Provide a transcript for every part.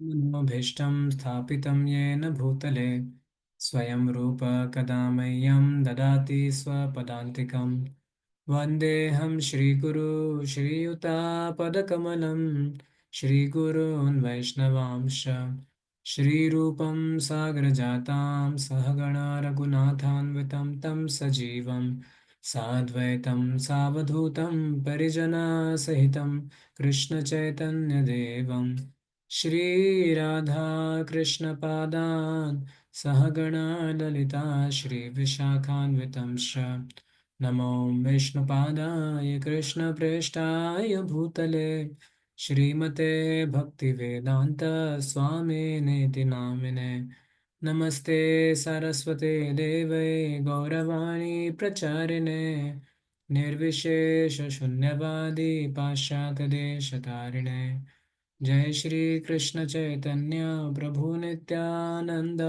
मनोभीष्टं स्थापितं येन भूतले स्वयं रूप कदा मह्यं ददाति स्वपदान्तिकं वन्देऽहं श्रीगुरु श्रीयुतापदकमलं श्रीगुरून् वैष्णवांश श्रीरूपं सागरजातां सहगणा रघुनाथान्वितं तं सजीवं साद्वैतं सावधूतं परिजनसहितं कृष्णचैतन्यदेवं श्रीराधा कृष्णपादान् सहगणा ललिता श्रीविशाखान्वितं च नमो विष्णुपादाय कृष्णप्रेष्ठाय भूतले श्रीमते भक्तिवेदान्त स्वामिनेति नामिने नमस्ते सरस्वते देवै गौरवाणी प्रचारिणे निर्विशेषशून्यवादी पाश्चात्यदेशतारिणे जय श्री कृष्ण चैतन्य प्रभु नित्यानंद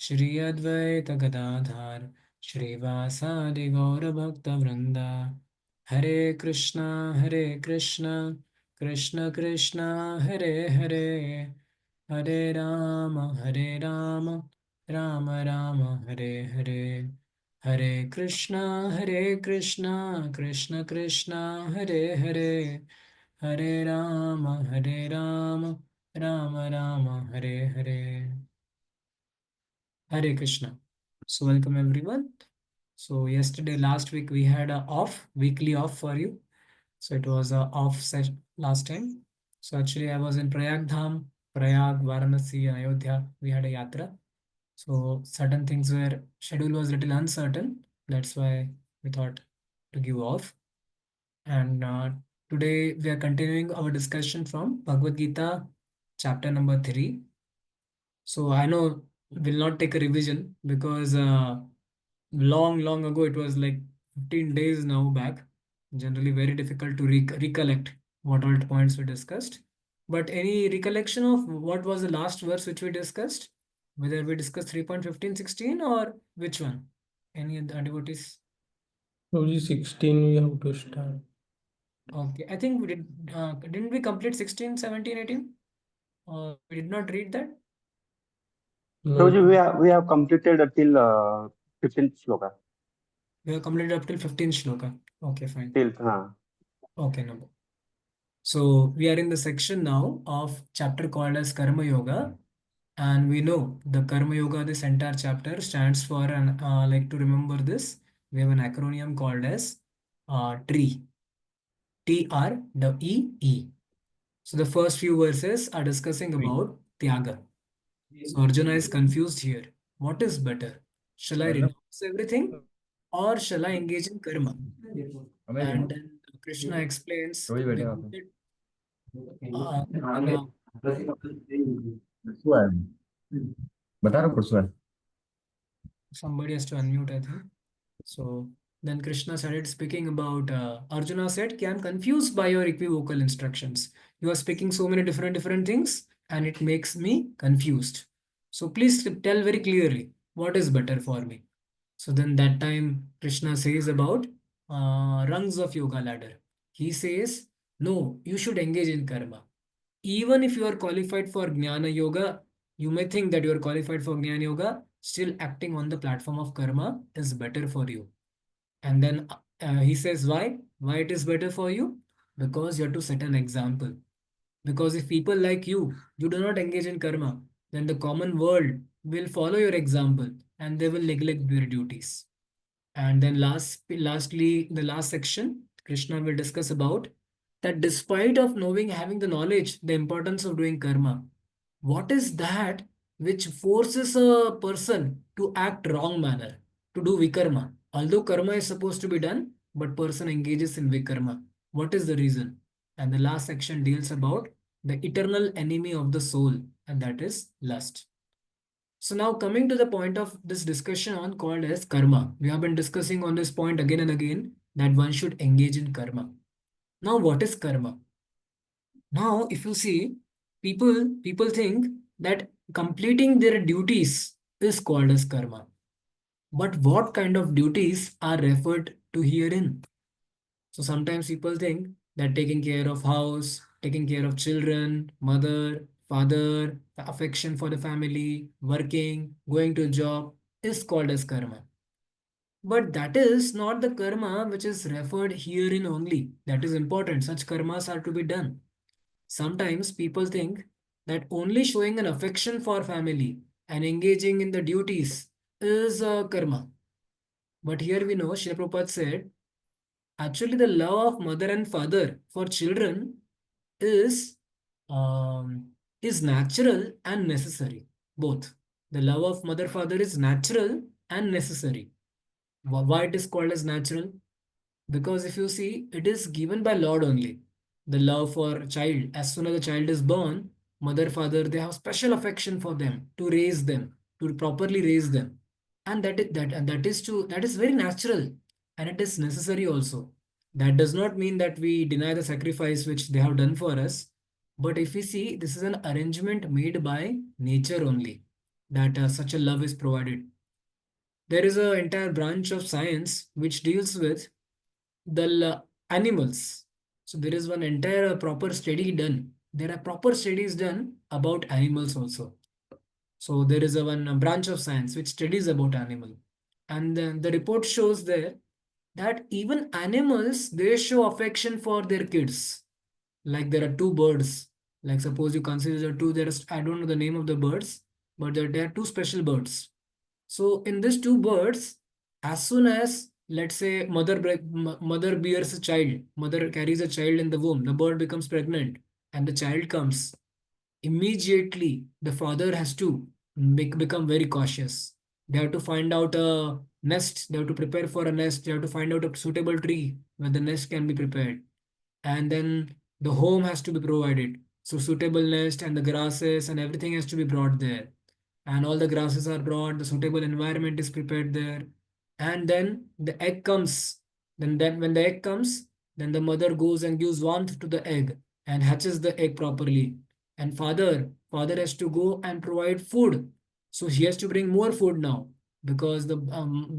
श्री अद्वैत गदाधर श्रीवासादि गौर भक्त वृंदा हरे Krishna Krishna Krishna Hare Hare Hare Ram Ram Ram Hare Hare Hare Krishna Krishna Krishna Hare Hare Hare Ram Ram Ram Hare Hare Hare Krishna. So welcome everyone. So yesterday, last week we had a weekly off for you. So it was a off session last time. So actually I was in Prayag Dham, Prayag, Varanasi, and Ayodhya. We had a yatra. So certain things were schedule was little uncertain. That's why we thought to give off. And today we are continuing our discussion from Bhagavad Gita, chapter number 3. So I know we'll not take a revision because long ago it was like 15 days now back. Generally very difficult to recollect what all points we discussed. But any recollection of what was the last verse which we discussed? Whether we discussed 3.1516 or which one? Any of the devotees? Only 16 we have to start. Okay, I think we didn't we complete 16, 17, 18? Or we did not read that? No, Prabhuji, we have completed till 15th shloka. We have completed up till 15 shloka. Okay, fine. Till Okay, no. So we are in the section now of chapter called as Karma Yoga, and we know the Karma Yoga. This entire chapter stands for an like to remember this. We have an acronym called as TREE. TREE. So the first few verses are discussing about Tyaga. So Arjuna is confused here. What is better? Shall I renounce everything or shall I engage in karma? And then Krishna explains the benefit. Then, बता रहा हूँ कुछ somebody has to unmute, I think. So then Krishna started speaking about Arjuna said, I'm confused by your equivocal instructions. You are speaking so many different things and it makes me confused. So please tell very clearly what is better for me. So then that time Krishna says about rungs of yoga ladder. He says, no, you should engage in karma. Even if you are qualified for Jnana Yoga, you may think that you are qualified for Jnana Yoga, still acting on the platform of karma is better for you. And then he says, why? Why it is better for you? Because you have to set an example. Because if people like you do not engage in karma, then the common world will follow your example and they will neglect their duties. And then lastly, the last section, Krishna will discuss about that despite of knowing, having the knowledge, the importance of doing karma, what is that which forces a person to act wrong manner, to do vikarma? Although karma is supposed to be done, but person engages in vikarma. What is the reason? And the last section deals about the eternal enemy of the soul, and that is lust. So now coming to the point of this discussion on called as karma. We have been discussing on this point again and again that one should engage in karma. Now what is karma? Now if you see, people think that completing their duties is called as karma. But what kind of duties are referred to herein? So sometimes people think that taking care of house, taking care of children, mother, father, the affection for the family, working, going to a job is called as karma. But that is not the karma which is referred herein only. That is important. Such karmas are to be done. Sometimes people think that only showing an affection for family and engaging in the duties is karma. But here we know, Srila Prabhupada said, actually the love of mother and father for children is um, is natural and necessary. Both. The love of mother father is natural and necessary. Why it is called as natural? Because if you see, it is given by Lord only. The love for child. As soon as the child is born, mother, father, they have special affection for them to raise them, to properly raise them. And that is very natural and it is necessary also. That does not mean that we deny the sacrifice which they have done for us. But if we see, this is an arrangement made by nature only, that such a love is provided. There is an entire branch of science which deals with animals. So there is one entire proper study done. There are proper studies done about animals also. So there is a one branch of science which studies about animal, and then the report shows there that even animals they show affection for their kids. Like there are two birds. Like suppose you consider two. There's I don't know the name of the birds, but there are two special birds. So in these two birds, as soon as let's say mother bears a child, mother carries a child in the womb, the bird becomes pregnant, and the child comes. Immediately, the father has to become very cautious. They have to find out a nest. They have to prepare for a nest. They have to find out a suitable tree where the nest can be prepared, and then the home has to be provided. So suitable nest and the grasses and everything has to be brought there, and all the grasses are brought, the suitable environment is prepared there, and then the egg comes. Then when the egg comes, then the mother goes and gives warmth to the egg and hatches the egg properly. And father has to go and provide food. So he has to bring more food now because the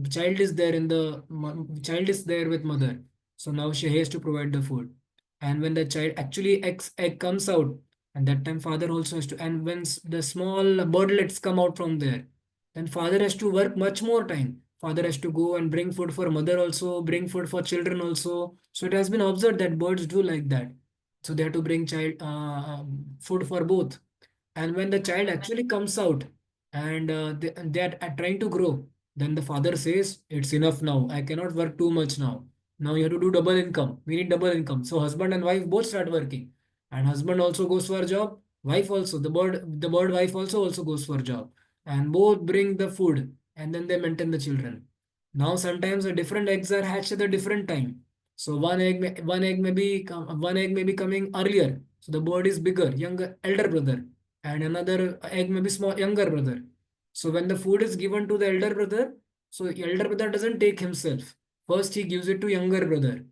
child is there child is there with mother. So now she has to provide the food. And when the child actually egg comes out, and that time father also has to, and when the small birdlets come out from there, then father has to work much more time. Father has to go and bring food for mother also, bring food for children also. So it has been observed that birds do like that. So they have to bring child food for both. And when the child actually comes out and they are trying to grow, then the father says, it's enough now. I cannot work too much now. Now you have to do double income. We need double income. So husband and wife both start working. And husband also goes for a job. Wife also, the bird wife also goes for a job. And both bring the food and then they maintain the children. Now sometimes the different eggs are hatched at a different time. So one egg may be coming earlier. So the bird is bigger, younger, elder brother, and another egg may be small, younger brother. So when the food is given to the elder brother, so elder brother doesn't take himself. First he gives it to younger brother.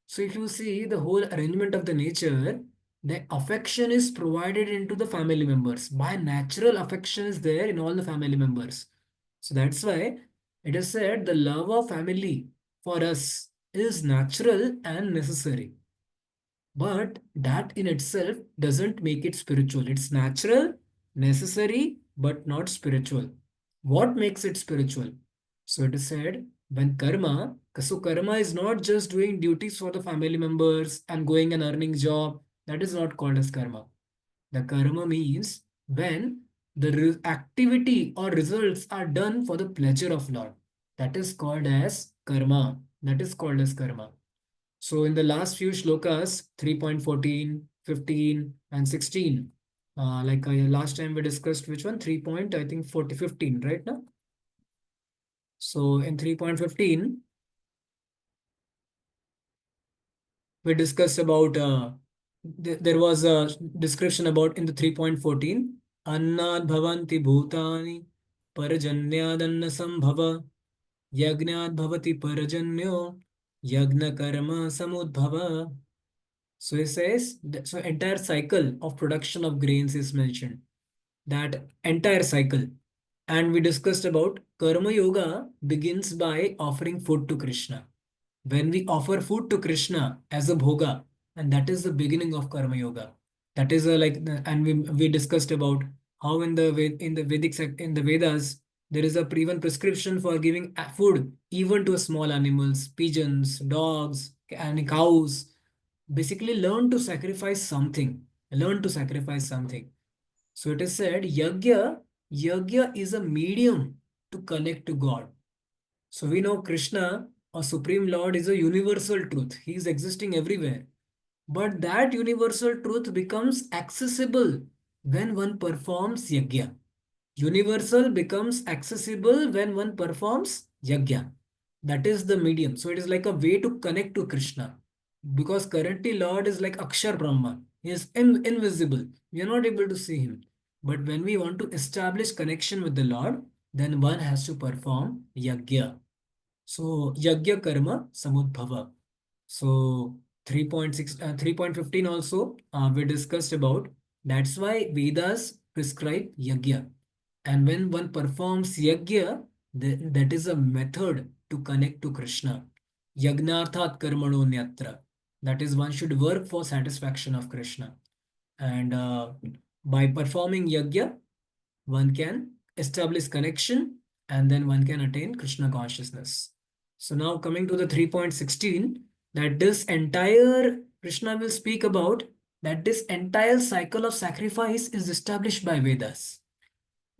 So if you see the whole arrangement of the nature, the affection is provided into the family members. By natural affection is there in all the family members. So that's why it is said the love of family for us is natural and necessary. But that in itself doesn't make it spiritual. It's natural, necessary, but not spiritual. What makes it spiritual? So it is said when so karma is not just doing duties for the family members and going and earning job. That is not called as karma. The karma means when the activity or results are done for the pleasure of Lord. That is called as karma. That is called as karma. So in the last few shlokas, 3.14, 15, and 16, last time we discussed which one? 3 point, I think 40, 15, right now? So in 3.15, we discussed about, there was a description about in the 3.14, Annad bhavanti bhutani parajanyadanna sambhava yagnad bhavati parajanyo yagna karma samudbhava. So he says, so entire cycle of production of grains is mentioned. That entire cycle. And we discussed about Karma Yoga begins by offering food to Krishna. When we offer food to Krishna as a bhoga, and that is the beginning of Karma Yoga. That is and we discussed about how in the in the Vedas there is a even prescription for giving food even to small animals, pigeons, dogs, and cows. Basically, learn to sacrifice something. Learn to sacrifice something. So it is said, yagya is a medium to connect to God. So we know Krishna, or Supreme Lord, is a universal truth. He is existing everywhere. But that universal truth becomes accessible when one performs yagya. Universal becomes accessible when one performs yagya. That is the medium. So it is like a way to connect to Krishna. Because currently Lord is like Akshar Brahma. He is invisible. We are not able to see him. But when we want to establish connection with the Lord, then one has to perform yagya. So yagya karma samudbhava. So 3.15 also we discussed about. That's why Vedas prescribe yagya. And when one performs yagya, that is a method to connect to Krishna. Yagnarthat karmano nyatra. That is, one should work for satisfaction of Krishna. And by performing yagya, one can establish connection and then one can attain Krishna consciousness. So now coming to the 3.16, that this entire Krishna will speak about, that this entire cycle of sacrifice is established by Vedas.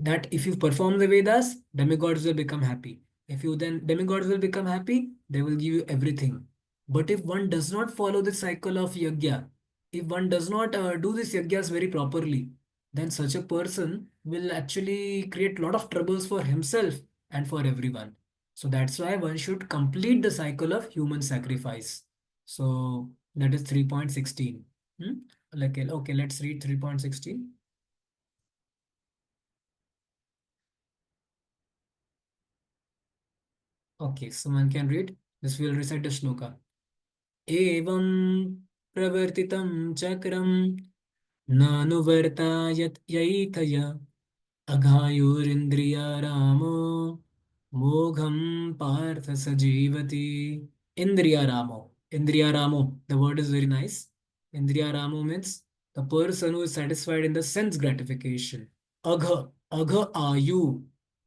That if you perform the Vedas, demigods will become happy. If you then demigods will become happy, they will give you everything. But if one does not follow the cycle of yagya, if one does not do these yagyas very properly, then such a person will actually create a lot of troubles for himself and for everyone. So that's why one should complete the cycle of human sacrifice. So that is 3.16. Okay, let's read 3.16. Okay, someone can read. This will recite the shloka. Evam pravartitam chakram nanuvartayat yaitaya aghayurindriya ramo mogham partha sajivati. Indriya ramo. Indriya ramo. The word is very nice. Indriya ramo means the person who is satisfied in the sense gratification. Agha. Agha ayu.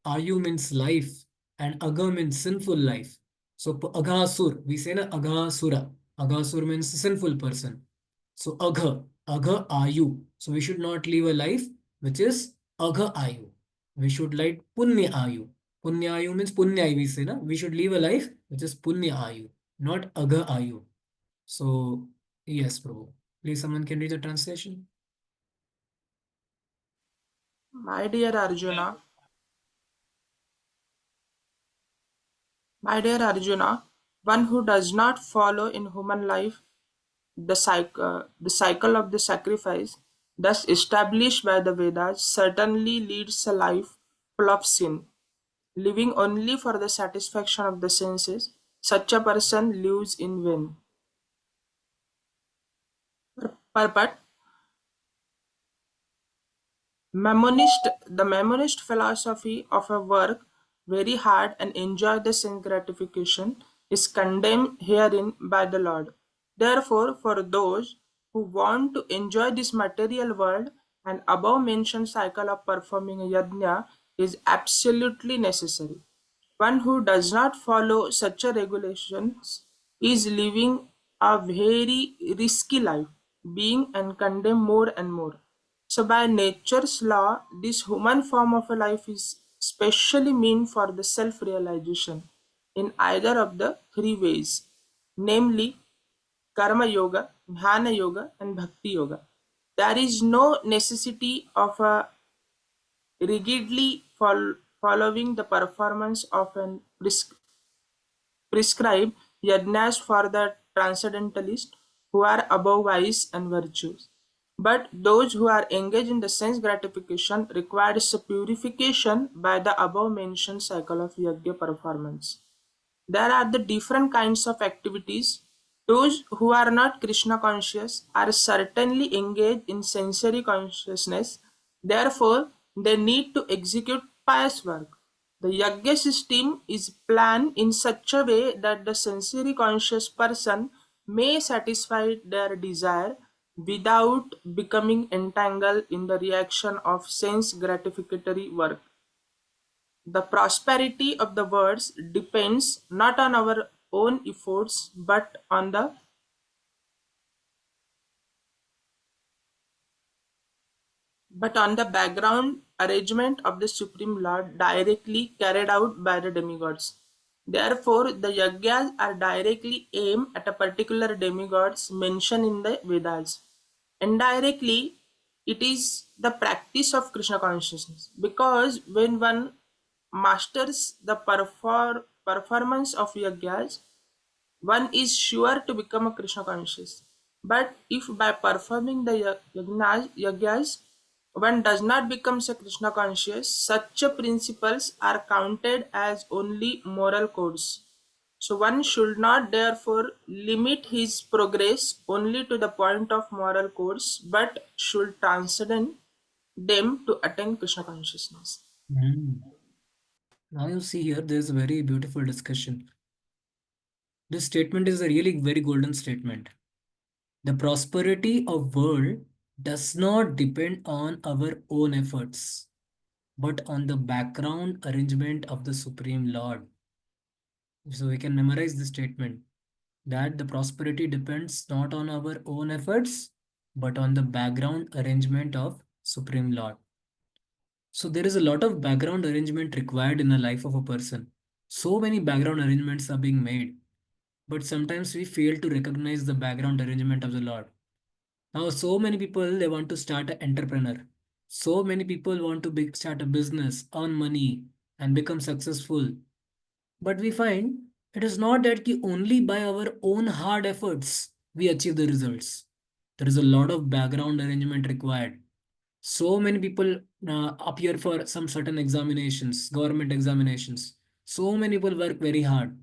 Ayu means life and agha means sinful life. So aghasur, we say na aghasura. Aghasur means sinful person. So agha ayu. So we should not live a life which is agha ayu. We should live punya ayu. Punya ayu means punya ayu, we say na. We should live a life which is punya ayu, not agha ayu. So yes, Prabhu. Please, someone can read the translation. My dear Arjuna, one who does not follow in human life the cycle of the sacrifice thus established by the Vedas certainly leads a life full of sin, living only for the satisfaction of the senses. Such a person lives in vain. But the Mammonist philosophy of a work very hard and enjoy the sense gratification is condemned herein by the Lord. Therefore, for those who want to enjoy this material world, an above mentioned cycle of performing a yajna is absolutely necessary. One who does not follow such a regulations is living a very risky life, being and condemned more and more. So, by nature's law, this human form of a life is specially meant for the self realization in either of the three ways, namely Karma Yoga, Jnana Yoga, and Bhakti Yoga. There is no necessity of a rigidly following the performance of an prescribed yajnas for the transcendentalists who are above vice and virtues. But those who are engaged in the sense gratification requires a purification by the above mentioned cycle of yajna performance. There are the different kinds of activities. Those who are not Krishna conscious are certainly engaged in sensory consciousness. Therefore, they need to execute pious work. The yajna system is planned in such a way that the sensory conscious person may satisfy their desire without becoming entangled in the reaction of sense gratificatory work. The prosperity of the world depends not on our own efforts but on the background arrangement of the Supreme Lord directly carried out by the demigods. Therefore, the yajnas are directly aimed at a particular demigods mentioned in the Vedas. Indirectly, it is the practice of Krishna consciousness because when one masters the performance of yajnas, one is sure to become a Krishna conscious. But if by performing the yajnas, one does not become a Krishna conscious, such principles are counted as only moral codes. So one should not therefore limit his progress only to the point of moral codes, but should transcend them to attain Krishna consciousness. Now you see here, there's a very beautiful discussion. This statement is a really very golden statement. The prosperity of world does not depend on our own efforts, but on the background arrangement of the Supreme Lord. So we can memorize this statement that the prosperity depends not on our own efforts, but on the background arrangement of Supreme Lord. So there is a lot of background arrangement required in the life of a person. So many background arrangements are being made, but sometimes we fail to recognize the background arrangement of the Lord. Now, so many people they want to start an entrepreneur. So many people want to start a business, earn money, and become successful. But we find it is not that only by our own hard efforts we achieve the results. There is a lot of background arrangement required. So many people appear for some certain examinations, government examinations. So many people work very hard,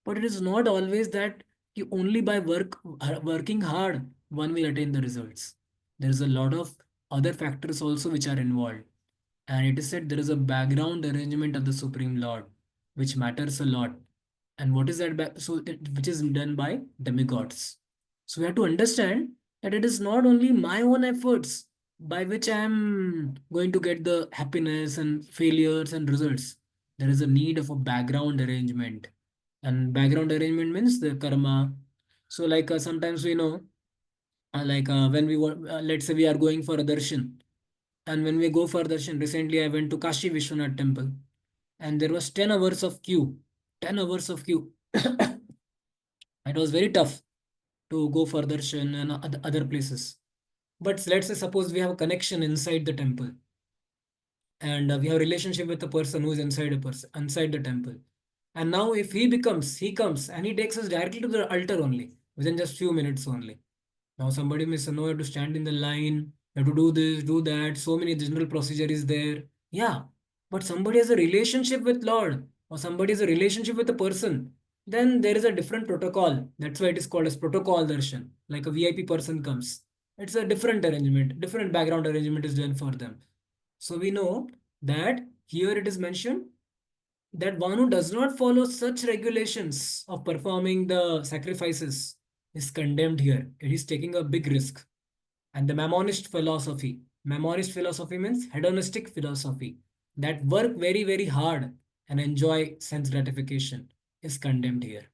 but it is not always that only by working hard one will attain the results. There is a lot of other factors also which are involved, and it is said there is a background arrangement of the Supreme Lord which matters a lot. And what is that? Which is done by demigods. So we have to understand that it is not only my own efforts by which I am going to get the happiness and failures and results. There is a need of a background arrangement. And background arrangement means the karma. So, like sometimes we know, when we were, let's say we are going for a darshan. And when we go for darshan, recently I went to Kashi Vishwanath temple and there was 10 hours of queue. 10 hours of queue. It was very tough to go for darshan and other places. But let's say suppose we have a connection inside the temple and we have a relationship with the person who is inside the temple. And now if he comes and he takes us directly to the altar only within just few minutes only. Now somebody may say, no, you have to stand in the line, you have to do this, do that. So many general procedure is there. Yeah, but somebody has a relationship with Lord or somebody has a relationship with a person. Then there is a different protocol. That's why it is called as protocol darshan. Like a VIP person comes. It's a different arrangement, different background arrangement is done for them. So we know that here it is mentioned that one who does not follow such regulations of performing the sacrifices is condemned here. It is taking a big risk. And the Mammonist philosophy means hedonistic philosophy, that work very, very hard and enjoy sense gratification is condemned here.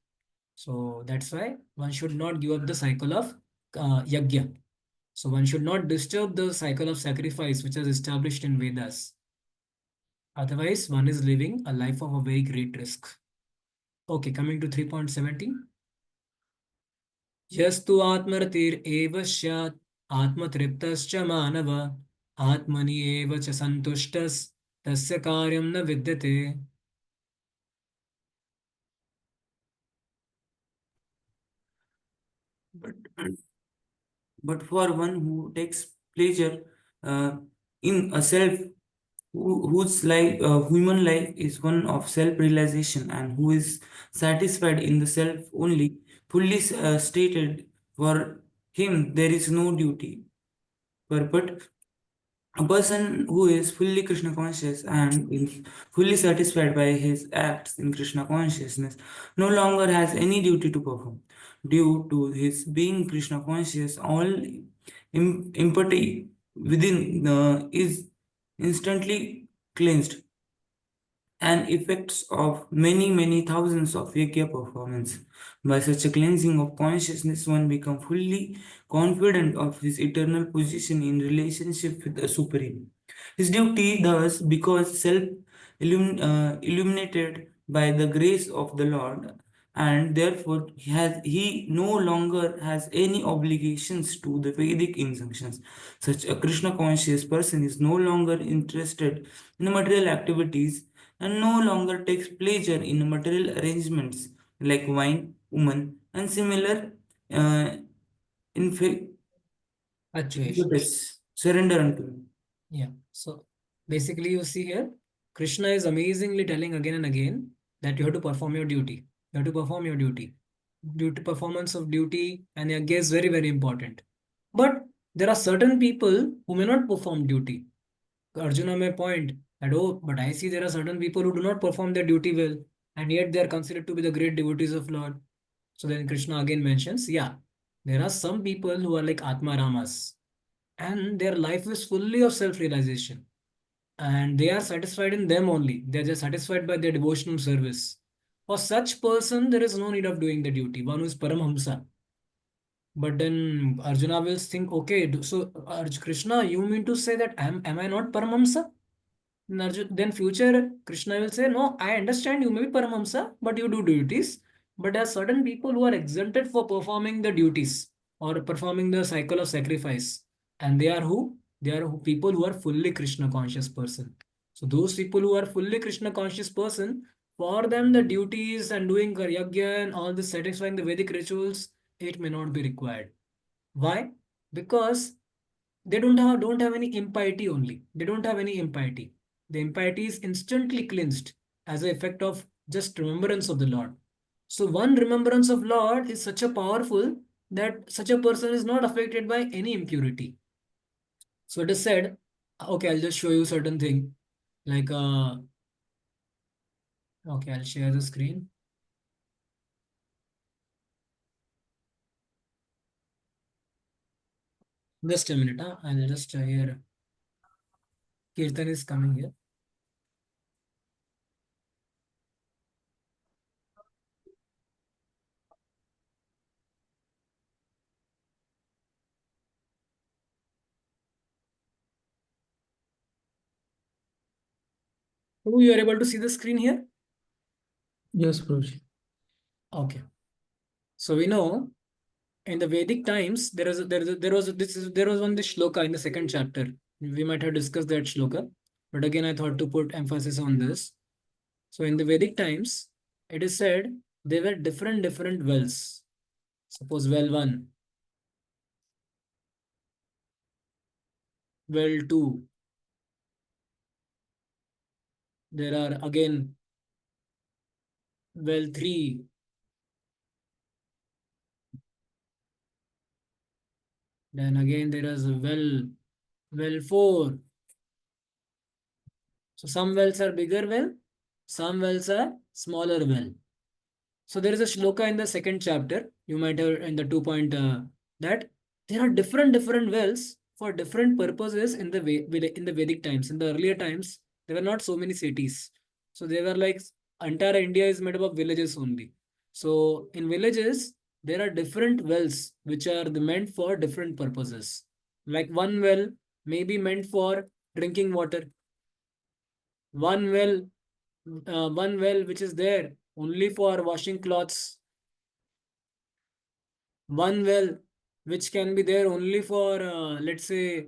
So that's why one should not give up the cycle of yajna. So one should not disturb the cycle of sacrifice which is established in Vedas. Otherwise, one is living a life of a very great risk. Okay, coming to 3.17. Yastu atmaratir eva syat atmathriptascha manava atmani eva cha santushtas tasya karyam na vidyate. But, but for one who takes pleasure uh, in a self, whose life, human life is one of self-realization, and who is satisfied in the self only, fully stated, for him there is no duty. But a person who is fully Krishna conscious and is fully satisfied by his acts in Krishna consciousness no longer has any duty to perform. Due to his being Krishna conscious, all impurity within is instantly cleansed, and effects of many thousands of yajna performance. By such a cleansing of consciousness, one becomes fully confident of his eternal position in relationship with the Supreme. His duty thus, because illuminated by the grace of the Lord, and therefore he no longer has any obligations to the Vedic injunctions. Such a Krishna conscious person is no longer interested in material activities and no longer takes pleasure in material arrangements like wine, woman, and similar uh, Actuation. surrender unto him. Yeah. So basically, you see here, Krishna is amazingly telling again and again that you have to perform your duty. You have to perform your duty. Duty, performance of duty and yajna is very, very important. But there are certain people who may not perform duty. Arjuna may point that, oh, but I see there are certain people who do not perform their duty well, and yet they are considered to be the great devotees of Lord. So then Krishna again mentions, yeah, there are some people who are like Atma Ramas, and their life is fully of self-realization, and they are satisfied in them only. They are just satisfied by their devotional service. For such person, there is no need of doing the duty. One who is Paramhamsa. But then Arjuna will think, okay, so Krishna, you mean to say that am I not Paramhamsa? Then future Krishna will say, no, I understand you may be Paramhamsa, but you do duties. But there are certain people who are exempted for performing the duties or performing the cycle of sacrifice. And they are who? They are people who are fully Krishna conscious person. So those people who are fully Krishna conscious person, for them the duties and doing yajna and all this satisfying the Vedic rituals, it may not be required. Why? Because they don't have any impiety only. They don't have any impiety. The impiety is instantly cleansed as an effect of just remembrance of the Lord. So one remembrance of Lord is such a powerful that such a person is not affected by any impurity. So it is said, okay, I'll just show you certain thing. Like okay, I'll share the screen. Just a minute, I'll just here. Kirtan is coming here. Oh, you are able to see the screen here? Yes, Prabhuji. Okay. So we know in the Vedic times there was one this shloka in the second chapter. We might have discussed that shloka, but again I thought to put emphasis on this. So in the Vedic times, it is said there were different wells. Suppose well 1, well 2. There are again well 3. Then again there is well 4. So some wells are bigger well, some wells are smaller well. So there is a shloka in the second chapter. You might have in the 2 point that there are different wells for different purposes in the in the Vedic times. In the earlier times, there were not so many cities. So they were like entire India is made up of villages only. So in villages, there are different wells which are meant for different purposes. Like one well may be meant for drinking water. One well which is there only for washing clothes. One well which can be there only for let's say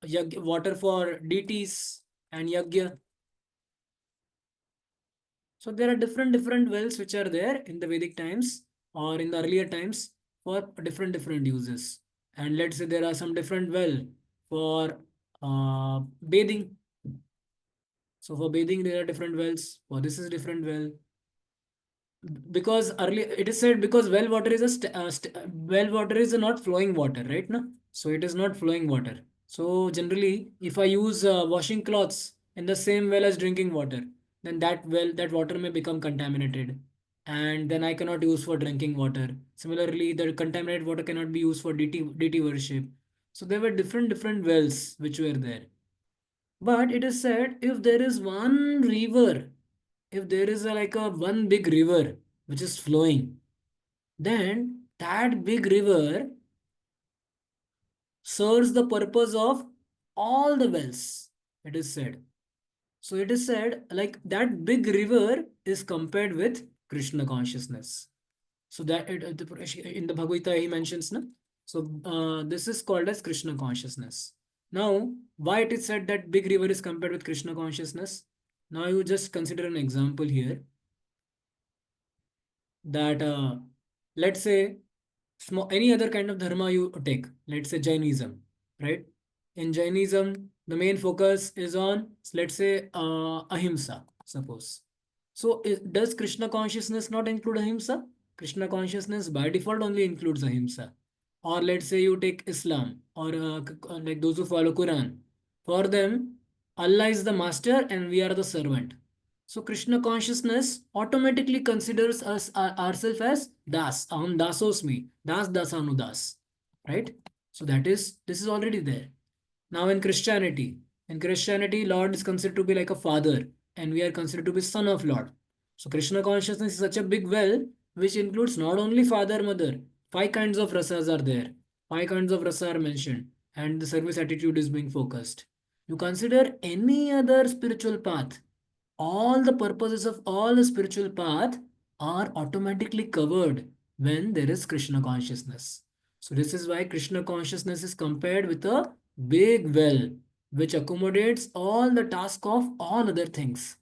water for deities and yagya. So there are different wells which are there in the Vedic times or in the earlier times for different uses. And let's say there are some different well for bathing. So for bathing there are different wells. For this is different well. Because earlier it is said because well water is well water is a not flowing water, right? No, so it is not flowing water. So generally, if I use washing clothes in the same well as drinking water, then that water may become contaminated, and then I cannot use for drinking water. Similarly, the contaminated water cannot be used for deity worship. So there were different wells which were there. But it is said if there is one river, if there is like a one big river which is flowing, then that big river serves the purpose of all the wells, it is said. So it is said like that big river is compared with Krishna consciousness. So that in the Bhagavad Gita he mentions, na? So this is called as Krishna consciousness. Now, why it is said that big river is compared with Krishna consciousness? Now you just consider an example here that let's say small, any other kind of dharma you take, let's say Jainism, right? In Jainism, the main focus is on, let's say, ahimsa, suppose. So, does Krishna consciousness not include ahimsa? Krishna consciousness by default only includes ahimsa. Or let's say you take Islam or like those who follow Quran. For them, Allah is the master and we are the servant. So Krishna consciousness automatically considers us ourselves as das. Aham dasosmi. Das dasanu das. Right? So this is already there. Now in Christianity, Lord is considered to be like a father, and we are considered to be son of Lord. So Krishna consciousness is such a big well which includes not only father, mother. Five kinds of rasas are there. Five kinds of rasa are mentioned, and the service attitude is being focused. You consider any other spiritual path, all the purposes of all the spiritual path are automatically covered when there is Krishna consciousness. So this is why Krishna consciousness is compared with a big well which accommodates all the task of all other things.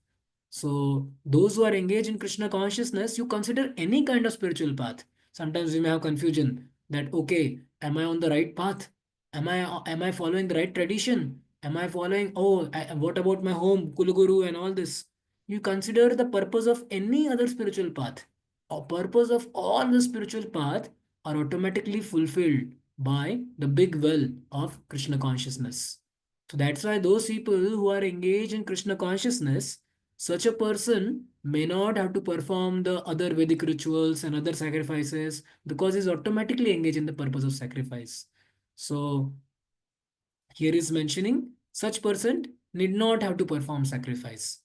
So those who are engaged in Krishna consciousness, you consider any kind of spiritual path. Sometimes we may have confusion that okay, am I on the right path? Am I following the right tradition? Am I following, what about my home, Kuluguru and all this? You consider the purpose of any other spiritual path. A purpose of all the spiritual path are automatically fulfilled by the big well of Krishna consciousness. So that's why those people who are engaged in Krishna consciousness, such a person may not have to perform the other Vedic rituals and other sacrifices because he's automatically engaged in the purpose of sacrifice. So here is mentioning such person need not have to perform sacrifice.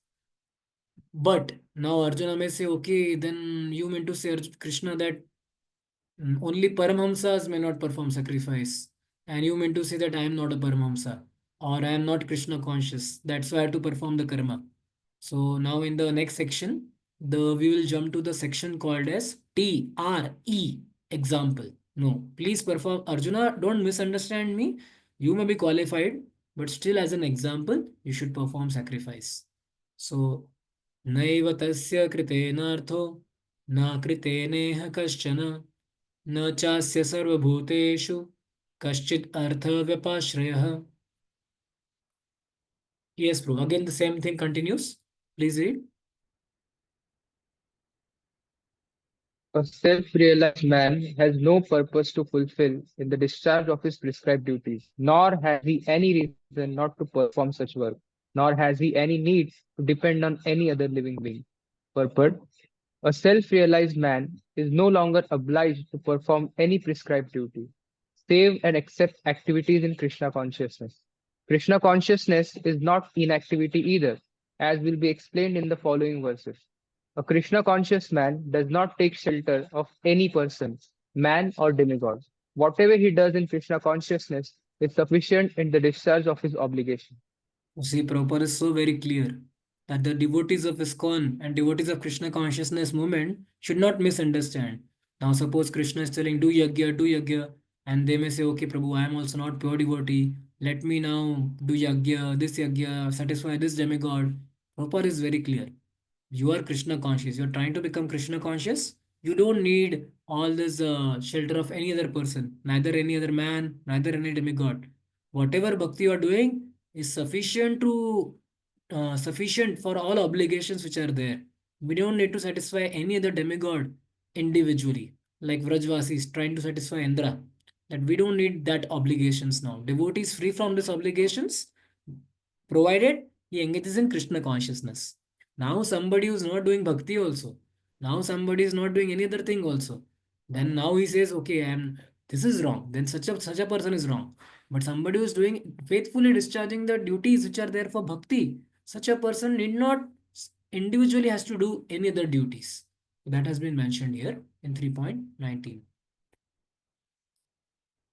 But now Arjuna may say, okay, then you mean to say, Krishna, that only Paramhamsas may not perform sacrifice. And you mean to say that I am not a Paramhamsa or I am not Krishna conscious. That's why I have to perform the karma. So now in the next section, we will jump to the section called as TRE example. No, please perform. Arjuna, don't misunderstand me. You may be qualified, but still as an example, you should perform sacrifice. So, नैव तस्य कृतेनार्थो न कृतेनेह कश्चन न चास्य सर्वभूतेषु कश्चित् अर्थव्यपाश्रयः. Yes, bro. Again, the same thing continues. Please read. A self-realized man has no purpose to fulfill in the discharge of his prescribed duties, nor has he any reason not to perform such work, nor has he any need to depend on any other living being. Purport: a self-realized man is no longer obliged to perform any prescribed duty, save and accept activities in Krishna consciousness. Krishna consciousness is not inactivity either, as will be explained in the following verses. A Krishna conscious man does not take shelter of any person, man or demigod. Whatever he does in Krishna consciousness is sufficient in the discharge of his obligation. See, Prabhupada is so very clear that the devotees of ISKCON and devotees of Krishna consciousness movement should not misunderstand. Now, suppose Krishna is telling, do yagya, and they may say, okay, Prabhu, I am also not pure devotee. Let me now do yagya, satisfy this demigod. Prabhupada is very clear. You are Krishna conscious. You are trying to become Krishna conscious. You don't need all this shelter of any other person, neither any other man, neither any demigod. Whatever bhakti you are doing is sufficient for all obligations which are there. We don't need to satisfy any other demigod individually, like Vrajvasi is trying to satisfy Indra. That we don't need that obligations now. Devotee is free from these obligations, provided he engages in Krishna consciousness. Now somebody who's not doing bhakti also. Now somebody is not doing any other thing also. Then now he says, okay, this is wrong. Then such a person is wrong. But somebody who is doing faithfully discharging the duties which are there for bhakti, such a person need not individually has to do any other duties. That has been mentioned here in 3.19.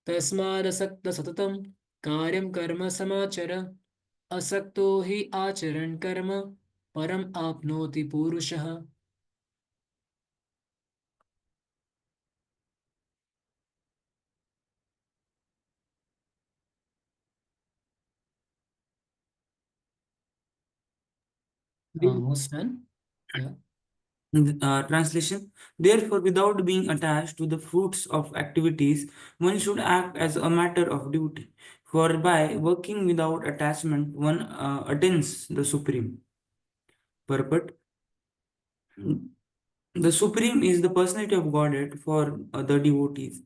तस्मादसक्त सततं कार्यं कर्म समाचर असक्तो हि आचरण कर्म परम आपनोति पुरुषः. Almost done. Yeah. Translation. Therefore, without being attached to the fruits of activities, one should act as a matter of duty. For by working without attachment, one attains the supreme purport. The Supreme is the personality of Godhead for the devotees,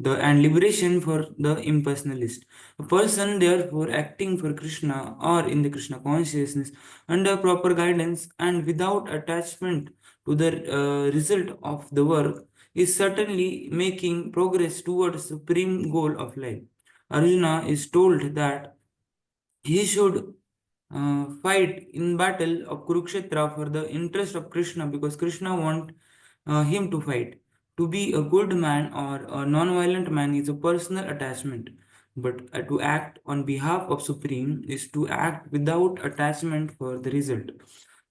and liberation for the impersonalist. A person, therefore, acting for Krishna or in the Krishna consciousness under proper guidance and without attachment to the result of the work, is certainly making progress towards the supreme goal of life. Arjuna is told that he should fight in battle of Kurukshetra for the interest of Krishna because Krishna want him to fight. To be a good man or a non-violent man is a personal attachment, but to act on behalf of Supreme is to act without attachment for the result.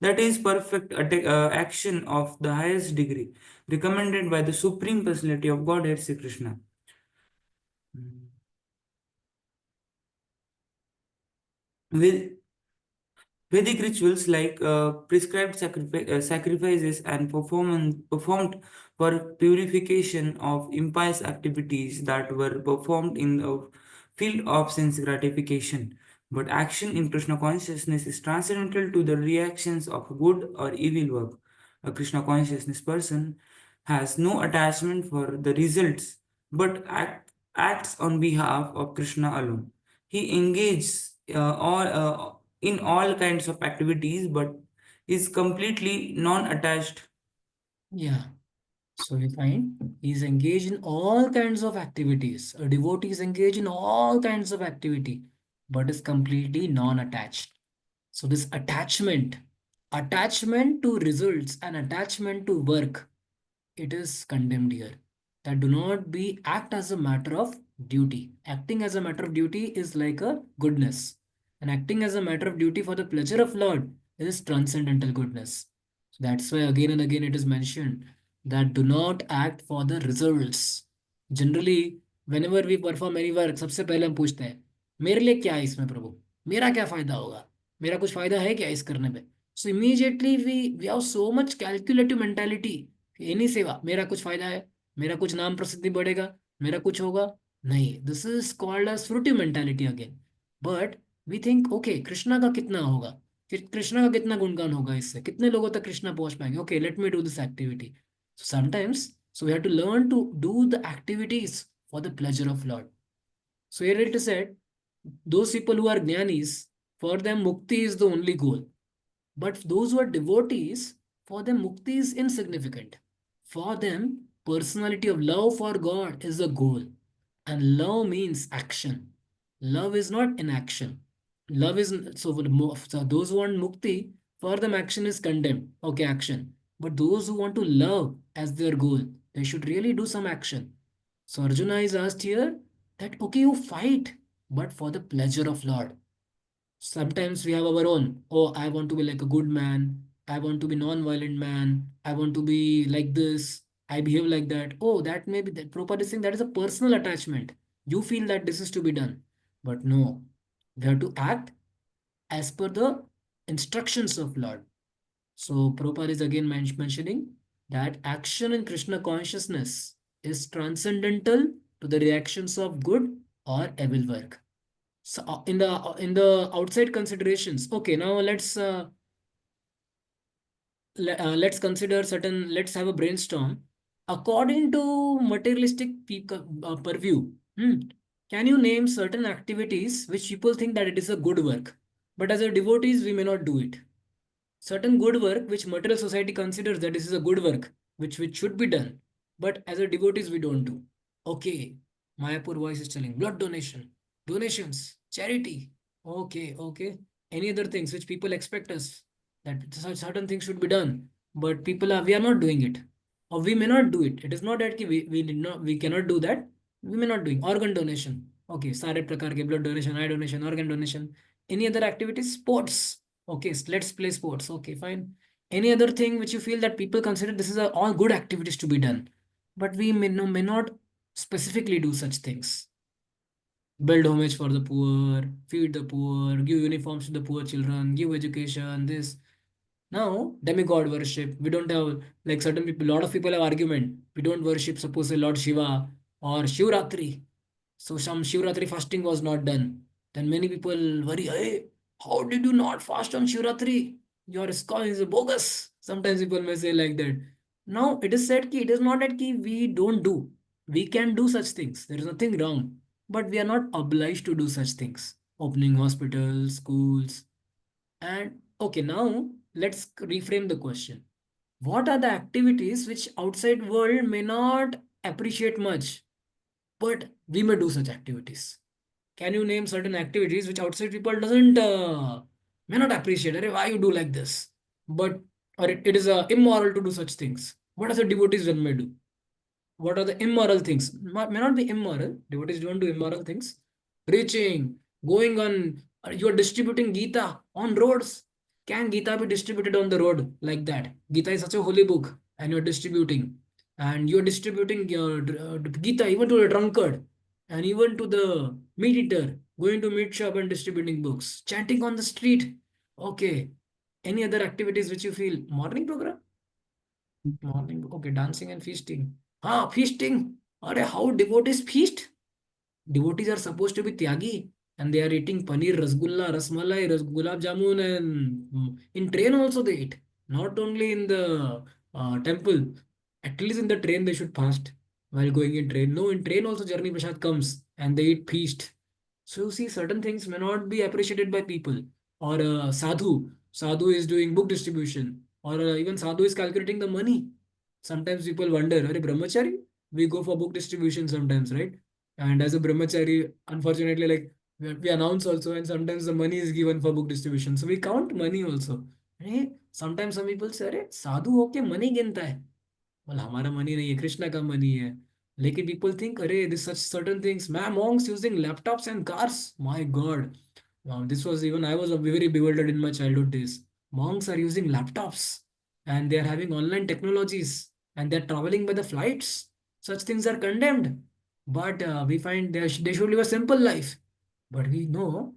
That is perfect action of the highest degree, recommended by the Supreme Personality of Godhead, Sri Krishna. With Vedic rituals like prescribed sacrifices and performed for purification of impious activities that were performed in the field of sense gratification. But action in Krishna consciousness is transcendental to the reactions of good or evil work. A Krishna consciousness person has no attachment for the results but acts on behalf of Krishna alone. He engages in all kinds of activities but is completely non-attached. Yeah. So we find he's engaged in all kinds of activities. A devotee is engaged in all kinds of activity, but is completely non-attached. So this attachment to results and attachment to work, it is condemned here. That do not be act as a matter of duty. Acting as a matter of duty is like a goodness. And acting as a matter of duty for the pleasure of Lord is transcendental goodness. So that's why again and again it is mentioned that do not act for the results. Generally, whenever we perform any work, सबसे पहले हम पूछते हैं मेरे लिए क्या है इसमें प्रभु, मेरा क्या फायदा होगा, मेरा कुछ फायदा है क्या इस करने में. So immediately we have so much calculative mentality. Any सेवा मेरा कुछ फायदा है, मेरा कुछ नाम प्रसिद्धि बढ़ेगा, मेरा कुछ होगा. नहीं, this is called as fruitive mentality again. But we think okay Krishna का कितना होगा, फिर कृष्णा का कितना गुणगान होगा, इससे कितने लोगों तक कृष्णा पहुंच पाएंगे. Okay let me do this activity. So sometimes so we have to learn to do the activities for the pleasure of lord. So here it is said, those people who are jnanis, for them mukti is the only goal. But those who are devotees, for them mukti is insignificant. For them, personality of love for God is the goal. And love means action. Love is not inaction. Love is so so those who want mukti, for them action is condemned. Okay, action. But those who want to love as their goal, they should really do some action. So Arjuna is asked here that okay, you fight, but for the pleasure of Lord. Sometimes we have our own. Oh, I want to be like a good man. I want to be non-violent man. I want to be like this. I behave like that. Oh, that may be that. Prabhupada is saying that is a personal attachment. You feel that this is to be done. But no, we have to act as per the instructions of Lord. So Prabhupada is again mentioning that action in Krishna consciousness is transcendental to the reactions of good or evil work. So in the outside considerations, okay, now let's consider certain. Let's have a brainstorm. According to materialistic purview, can you name certain activities which people think that it is a good work, but as a devotees we may not do it? Certain good work which material society considers that this is a good work which should be done, but as a devotees we don't do. Okay, Mayapur voice is telling blood donation. Donations, charity. Okay, okay. Any other things which people expect us that certain things should be done, but we are not doing it, or we may not do it. It is not that we cannot do that. We may not doing organ donation. Okay, सारे प्रकार के blood donation, eye donation, organ donation. Any other activities? Sports. Okay, let's play sports. Okay, fine. Any other thing which you feel that people consider this is all good activities to be done, but we may not specifically do such things. Build homage for the poor, feed the poor, give uniforms to the poor children, give education, this. Now, demigod worship. We don't have, like certain people, a lot of people have argument. We don't worship, suppose, say, Lord Shiva or Shivratri. So some Shivratri fasting was not done. Then many people worry, hey, how did you not fast on Shivratri? Your ISKCON is bogus. Sometimes people may say like that. Now, it is said that it is not that we don't do. We can do such things. There is nothing wrong. But we are not obliged to do such things. Opening hospitals, schools. And okay, now let's reframe the question. What are the activities which outside world may not appreciate much, but we may do such activities? Can you name certain activities which outside people doesn't may not appreciate? Arey, why you do like this? But or it is immoral to do such things. What are the devotees one may do? What are the immoral things? May not be immoral. Devotees don't do immoral things. Preaching, going on, you are distributing Gita on roads. Can Gita be distributed on the road like that? Gita is such a holy book, and you're distributing. And you're distributing your Gita even to a drunkard and even to the meat eater, going to meat shop and distributing books, chanting on the street. Okay. Any other activities which you feel? Morning program? Morning, okay, dancing and feasting. Ah, feasting. Are how devotees feast? Devotees are supposed to be tyagi, and they are eating paneer, rasgulla, rasmalai, gulab jamun, and in train also they eat. Not only in the temple. At least in the train they should fast while going in train. No, in train also Jarni Prasad comes and they eat feast. So you see, certain things may not be appreciated by people. Or sadhu is doing book distribution, or even sadhu is calculating the money. Sometimes people wonder, are brahmachari? We go for book distribution sometimes, right? And as a brahmachari, unfortunately, like we announce also, and sometimes the money is given for book distribution. So we count money also. Sometimes some people say, अरे साधु होके money गिनता है. Well, हमारा money नहीं है, कृष्णा का money है. लेकिन people think, अरे this such certain things. Man, monks using laptops and cars. My God. Wow, this was even I was very bewildered in my childhood days. Monks are using laptops and they are having online technologies and they're traveling by the flights. Such things are condemned. But we find they should live a simple life. But we know.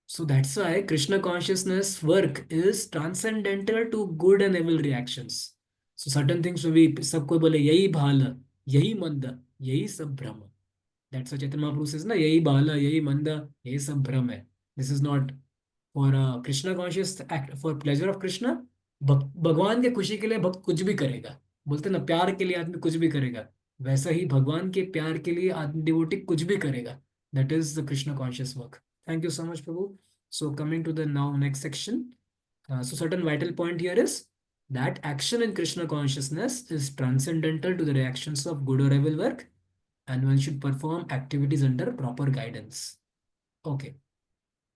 So that's why Krishna consciousness work is transcendental to good and evil reactions. So certain things will be सबको बोले यही भाल, यही मंद, यही सब भ्रम. That's what Chaitanya Mahaprabhu says ना, यही भाल, यही मंद, यही सब भ्रम है. This is not for Krishna conscious act for pleasure of Krishna. भगवान के खुशी के लिए भक्त कुछ भी करेगा. बोलते ना प्यार के लिए आदमी कुछ भी करेगा. वैसा ही भगवान के प्यार के लिए आदमी डिवोटी कुछ भी करेगा. That is the Krishna conscious work. Thank you so much, Prabhu. So coming to the now next section. So certain vital point here is that action in Krishna consciousness is transcendental to the reactions of good or evil work, and one should perform activities under proper guidance. Okay.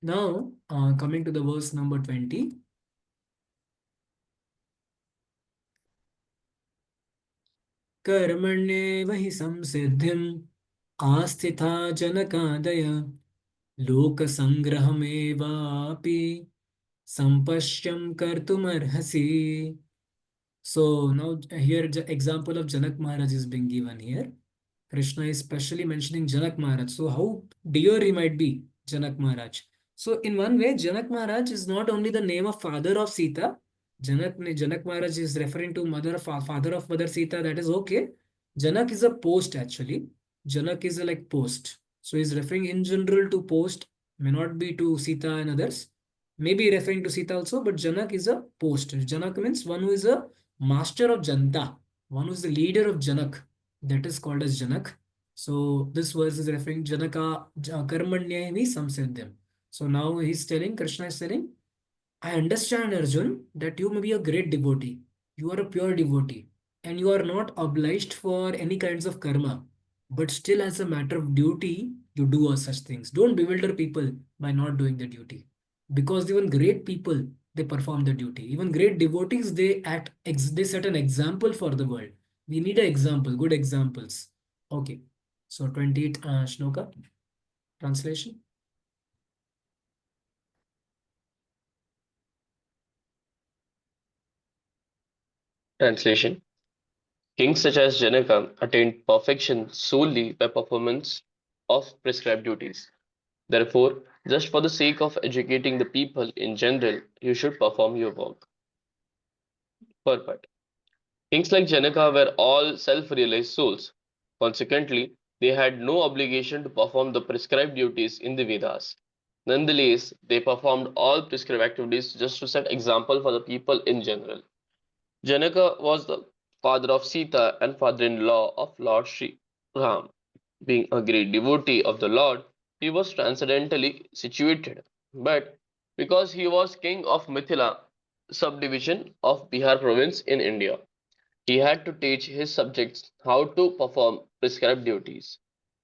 Now, coming to the verse number 20. कर्मण्येव हि संसिद्धिम् आस्थिता जनकादय लोकसङ्ग्रहमेवापि सम्पश्यं कर्तुमर्हसि. So now here the example of Janak Maharaj is being given here. Krishna is specially mentioning Janak Maharaj. So how dear he might be, Janak Maharaj. So in one way, Janak Maharaj is not only the name of father of Sita. Janak Maharaj is referring to father of Mother Sita. That is okay. Janak is a post actually. Janak is a like post. So he's referring in general to post. May not be to Sita and others. Maybe referring to Sita also, but Janak is a post. Janak means one who is a master of Janta. One who is the leader of Janak. That is called as Janak. So this verse is referring Janaka Karmanyayami Samsiddham. So now he's telling, Krishna is telling, I understand, Arjun, that you may be a great devotee. You are a pure devotee. And you are not obliged for any kinds of karma. But still, as a matter of duty, you do such things. Don't bewilder people by not doing the duty. Because even great people, they perform the duty. Even great devotees, they they set an example for the world. We need an example, good examples. Okay. So 28 shloka, translation. Translation: Kings such as Janaka attained perfection solely by performance of prescribed duties. Therefore, just for the sake of educating the people in general, you should perform your work. Purport: Kings like Janaka were all self-realized souls. Consequently, they had no obligation to perform the prescribed duties in the Vedas. Nonetheless, they performed all prescribed activities just to set example for the people in general. Janaka was the father of Sita and father-in-law of Lord Sri Ram. Being a great devotee of the Lord, he was transcendentally situated. But because he was king of Mithila, subdivision of Bihar province in India, he had to teach his subjects how to perform prescribed duties.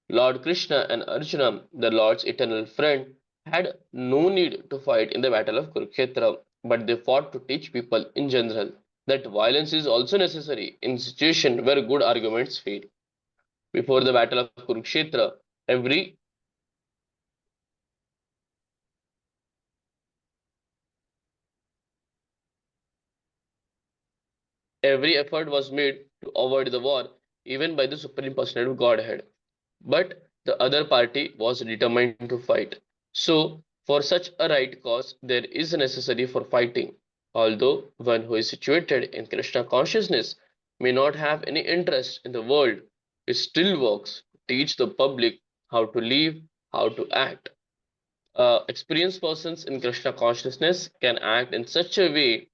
Lord Krishna and Arjuna, the Lord's eternal friend, had no need to fight in the battle of Kurukshetra, but they fought to teach people in general that violence is also necessary in situations where good arguments fail. Before the battle of Kurukshetra, every effort was made to avoid the war, even by the Supreme Personality of Godhead. But the other party was determined to fight. So, for such a right cause, there is necessary for fighting. Although one who is situated in Krishna consciousness may not have any interest in the world, he still works to teach the public how to live, how to act. Experienced persons in Krishna consciousness can act in such a way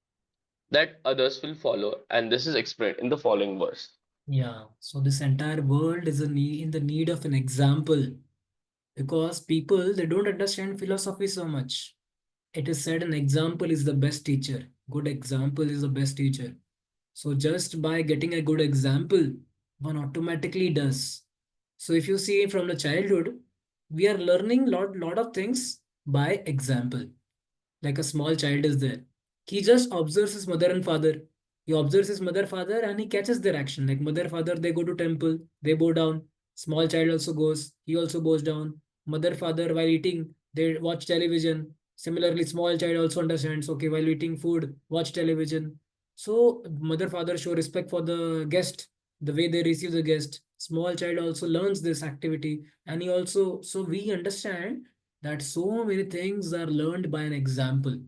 that others will follow, and this is explained in the following verse. Yeah. So this entire world is in the need of an example, because people, they don't understand philosophy so much. It is said an example is the best teacher. Good example is the best teacher. So just by getting a good example, one automatically does. So if you see from the childhood, we are learning lot of things by example. Like a small child is there. He just observes his mother and father. He observes his mother, father, and he catches their action. Like mother, father, they go to temple, they bow down. Small child also goes, he also bows down. Mother, father, while eating, they watch television. Similarly, small child also understands, okay, while eating food, watch television. So mother, father show respect for the guest, the way they receive the guest. Small child also learns this activity, and he also, so we understand that so many things are learned by an example.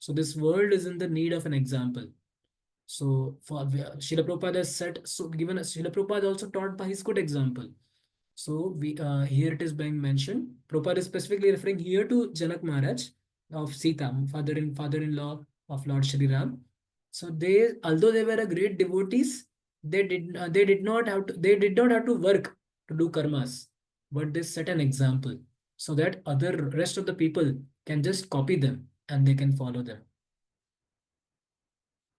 So this world is in the need of an example. So for Srila Prabhupada has said, so given Srila Prabhupada also taught by his good example. So we here it is being mentioned. Prabhupada is specifically referring here to Janak Maharaj of Sita, father-in-law of Lord Shri Ram. So they, although they were a great devotees, they did not have to work to do karmas, but they set an example so that other rest of the people can just copy them and they can follow them.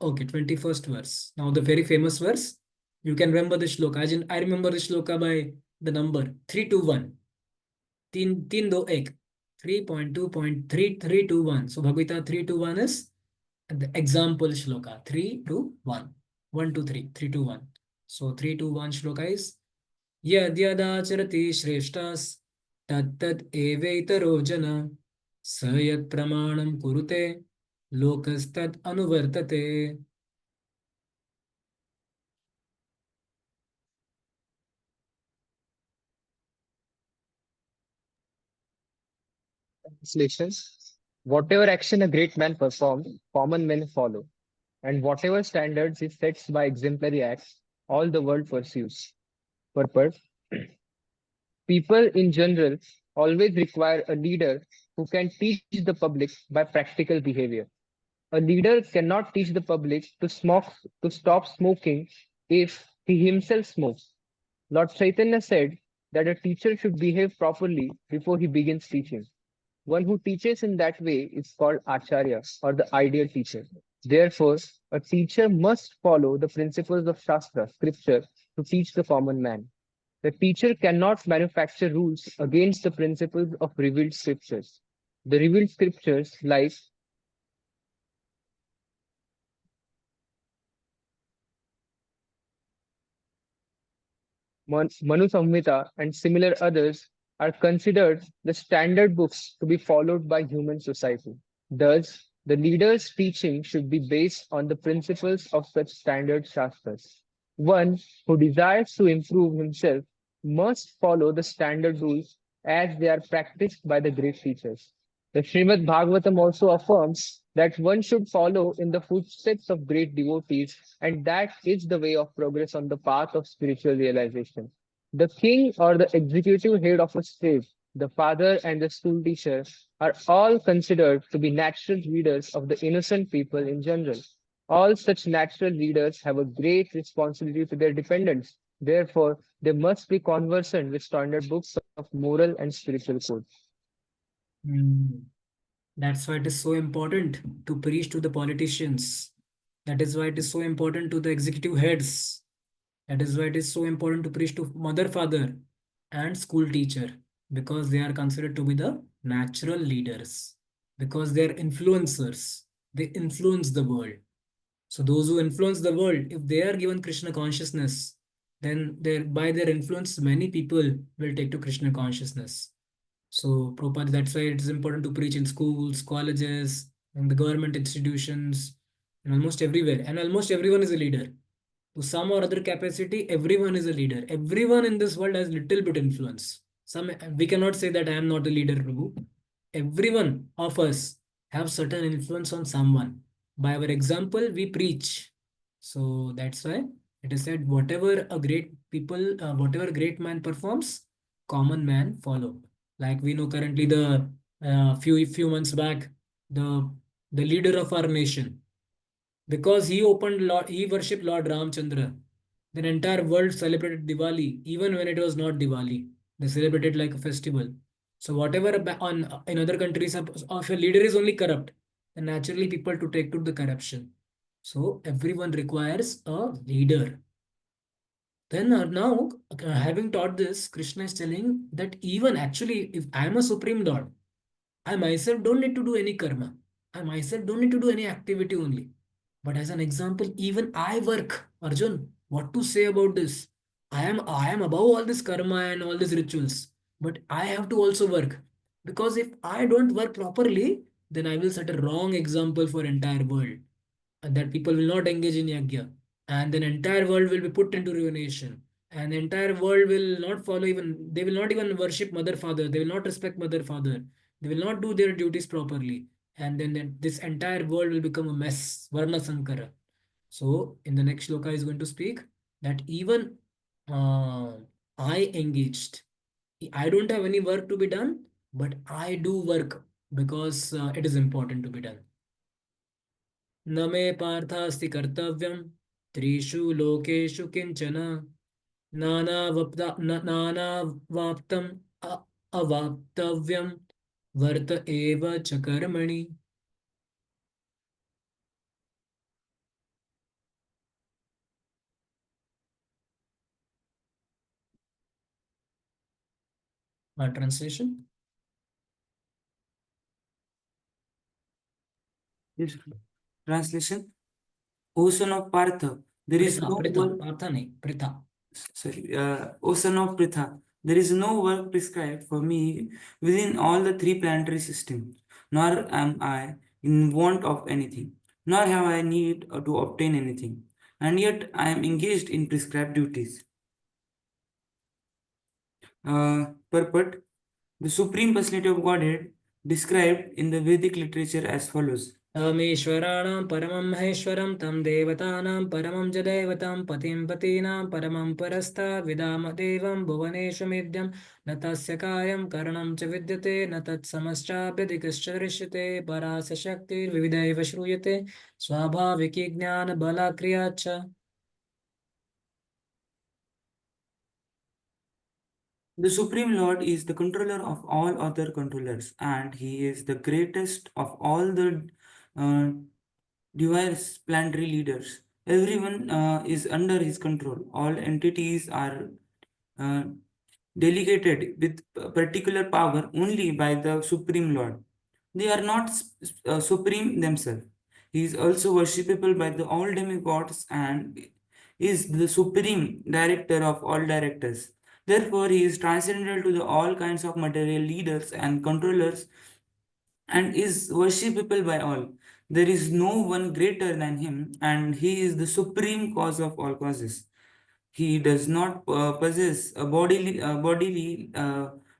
Okay, 21st verse. Now the very famous verse. You can remember the shloka. I remember the shloka by the number 321. 3, 3.2.3321. So Bhagavata 321 is the example shloka. 321. 1, 2, 3. 321. So 321 shloka is Yadyadacharati shreshtas tattad evaitaro jana sayat pramanam kurute lokastad anuvartate. Translation: Whatever action a great man performs, common men follow, and whatever standards he sets by exemplary acts, all the world pursues. Purport: People in general always require a leader who can teach the public by practical behavior. A leader cannot teach the public to stop smoking if he himself smokes. Lord Chaitanya said that a teacher should behave properly before he begins teaching. One who teaches in that way is called Acharya, or the ideal teacher. Therefore, a teacher must follow the principles of Shastra, scripture, to teach the common man. The teacher cannot manufacture rules against the principles of revealed scriptures. The revealed scriptures, like Manu Samhita and similar others, are considered the standard books to be followed by human society. Thus, the leader's teaching should be based on the principles of such standard shastras. One who desires to improve himself must follow the standard rules as they are practiced by the great teachers. The Srimad Bhagavatam also affirms that one should follow in the footsteps of great devotees, and that is the way of progress on the path of spiritual realization. The king or the executive head of a state, the father and the school teacher are all considered to be natural leaders of the innocent people in general. All such natural leaders have a great responsibility to their dependents. Therefore, they must be conversant with standard books of moral and spiritual code. That's why it is so important to preach to the politicians. That is why it is so important to the executive heads. That is why it is so important to preach to mother, father, and school teacher, because they are considered to be the natural leaders, because they are influencers. They influence the world. So those who influence the world, if they are given Krishna consciousness, then by their influence, many people will take to Krishna consciousness. So, Prabhupada, that's why it's important to preach in schools, colleges, and the government institutions, and almost everywhere. And almost everyone is a leader. To some or other capacity, everyone is a leader. Everyone in this world has little bit influence. We cannot say that I am not a leader, Prabhu. Everyone of us have certain influence on someone. By our example, we preach. So that's why it is said, whatever great man performs, common man follow. Like we know currently few months back, the the leader of our nation, because he worshipped Lord Ramchandra. The entire world celebrated Diwali, even when it was not Diwali. They celebrated like a festival. So whatever in other countries, if a leader is only corrupt, then naturally people to take to the corruption. So everyone requires a leader. Then now, having taught this, Krishna is telling that even actually, if I am a supreme Lord, I myself don't need to do any karma. I myself don't need to do any activity only. But as an example, even I work. Arjun, what to say about this? I am above all this karma and all these rituals. But I have to also work. Because if I don't work properly, then I will set a wrong example for entire world. And that people will not engage in yagya. And then entire world will be put into ruination. And the entire world will not follow even, they will not even worship mother father. They will not respect mother father. They will not do their duties properly. And then this entire world will become a mess. Varna Sankara. So in the next shloka is going to speak that even uh, I engaged. I don't have any work to be done, but I do work because it is important to be done. न मे पार्थास्ति कर्तव्यं त्रिषु लोकेषु किंचन नानावाप्तम् अवाप्तव्यं वर्त एव च कर्मणि. Translation. Yes. Translation. O son of Partha, there is no work. Partha nahi, Pritha. Sorry, O son of Pritha, there is no work prescribed for me within all the three planetary systems, nor am I in want of anything, nor have I need to obtain anything, and yet I am engaged in prescribed duties. Purport: the Supreme Personality of Godhead described in the Vedic literature as follows. तमेश्वराणां परमं महेश्वरं तं देवतानां परमं च दैवतं पतिं पतीनां परमं परस्ताद्विदाम देवं भुवनेषु मेद्यं न तस्य कार्यं करणं च विद्यते न तत्समश्चाभ्यधिकश्च दृश्यते परा स शक्तिर्विविधैव श्रूयते स्वाभाविकी ज्ञानबलाक्रिया च. The Supreme Lord is the controller of all other controllers, and he is the greatest of all the diverse planetary leaders. Everyone is under his control. All entities are uh, delegated with particular power only by the Supreme Lord. They are not supreme themselves. He is also worshipable by the all demigods and is the supreme director of all directors. Therefore, he is transcendental to the all kinds of material leaders and controllers and is worshipable by all. There is no one greater than him, and he is the supreme cause of all causes. He does not possess a bodily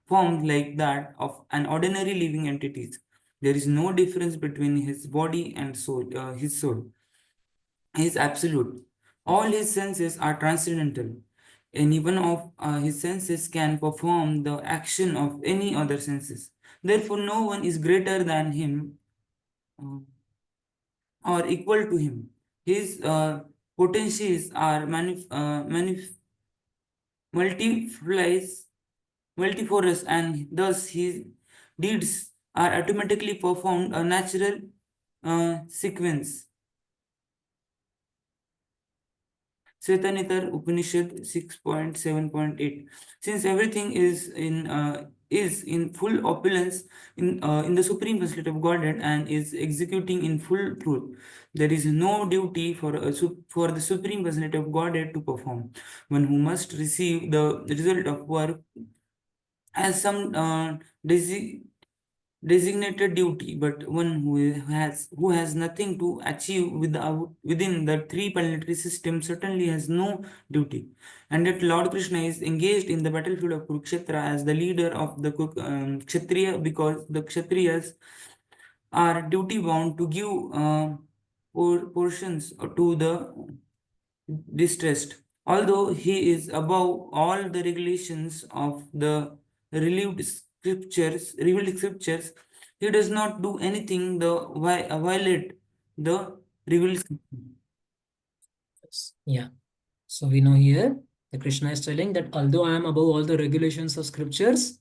form like that of an ordinary living entities. There is no difference between his body and soul, his soul. He is absolute. All his senses are transcendental. Any one of his senses can perform the action of any other senses. Therefore, no one is greater than him uh, or equal to him. His potencies are multiplies, multiforious, and thus his deeds are automatically performed a natural sequence. Svetanithar Upanishad 6.7.8. Since everything is in full opulence in the supreme personality of Godhead and is executing in full truth, there is no duty for the supreme personality of Godhead to perform. One who must receive the result of work as some designated duty, but one who has nothing to achieve within the three planetary system certainly has no duty. And that Lord Krishna is engaged in the battlefield of Kurukshetra as the leader of the Kshatriya, because the Kshatriyas are duty bound to give portions to the distressed. Although he is above all the regulations of the revealed scriptures, he does not do anything the violate the revealed scripture. Yeah. So we know here that Krishna is telling that although I am above all the regulations of scriptures,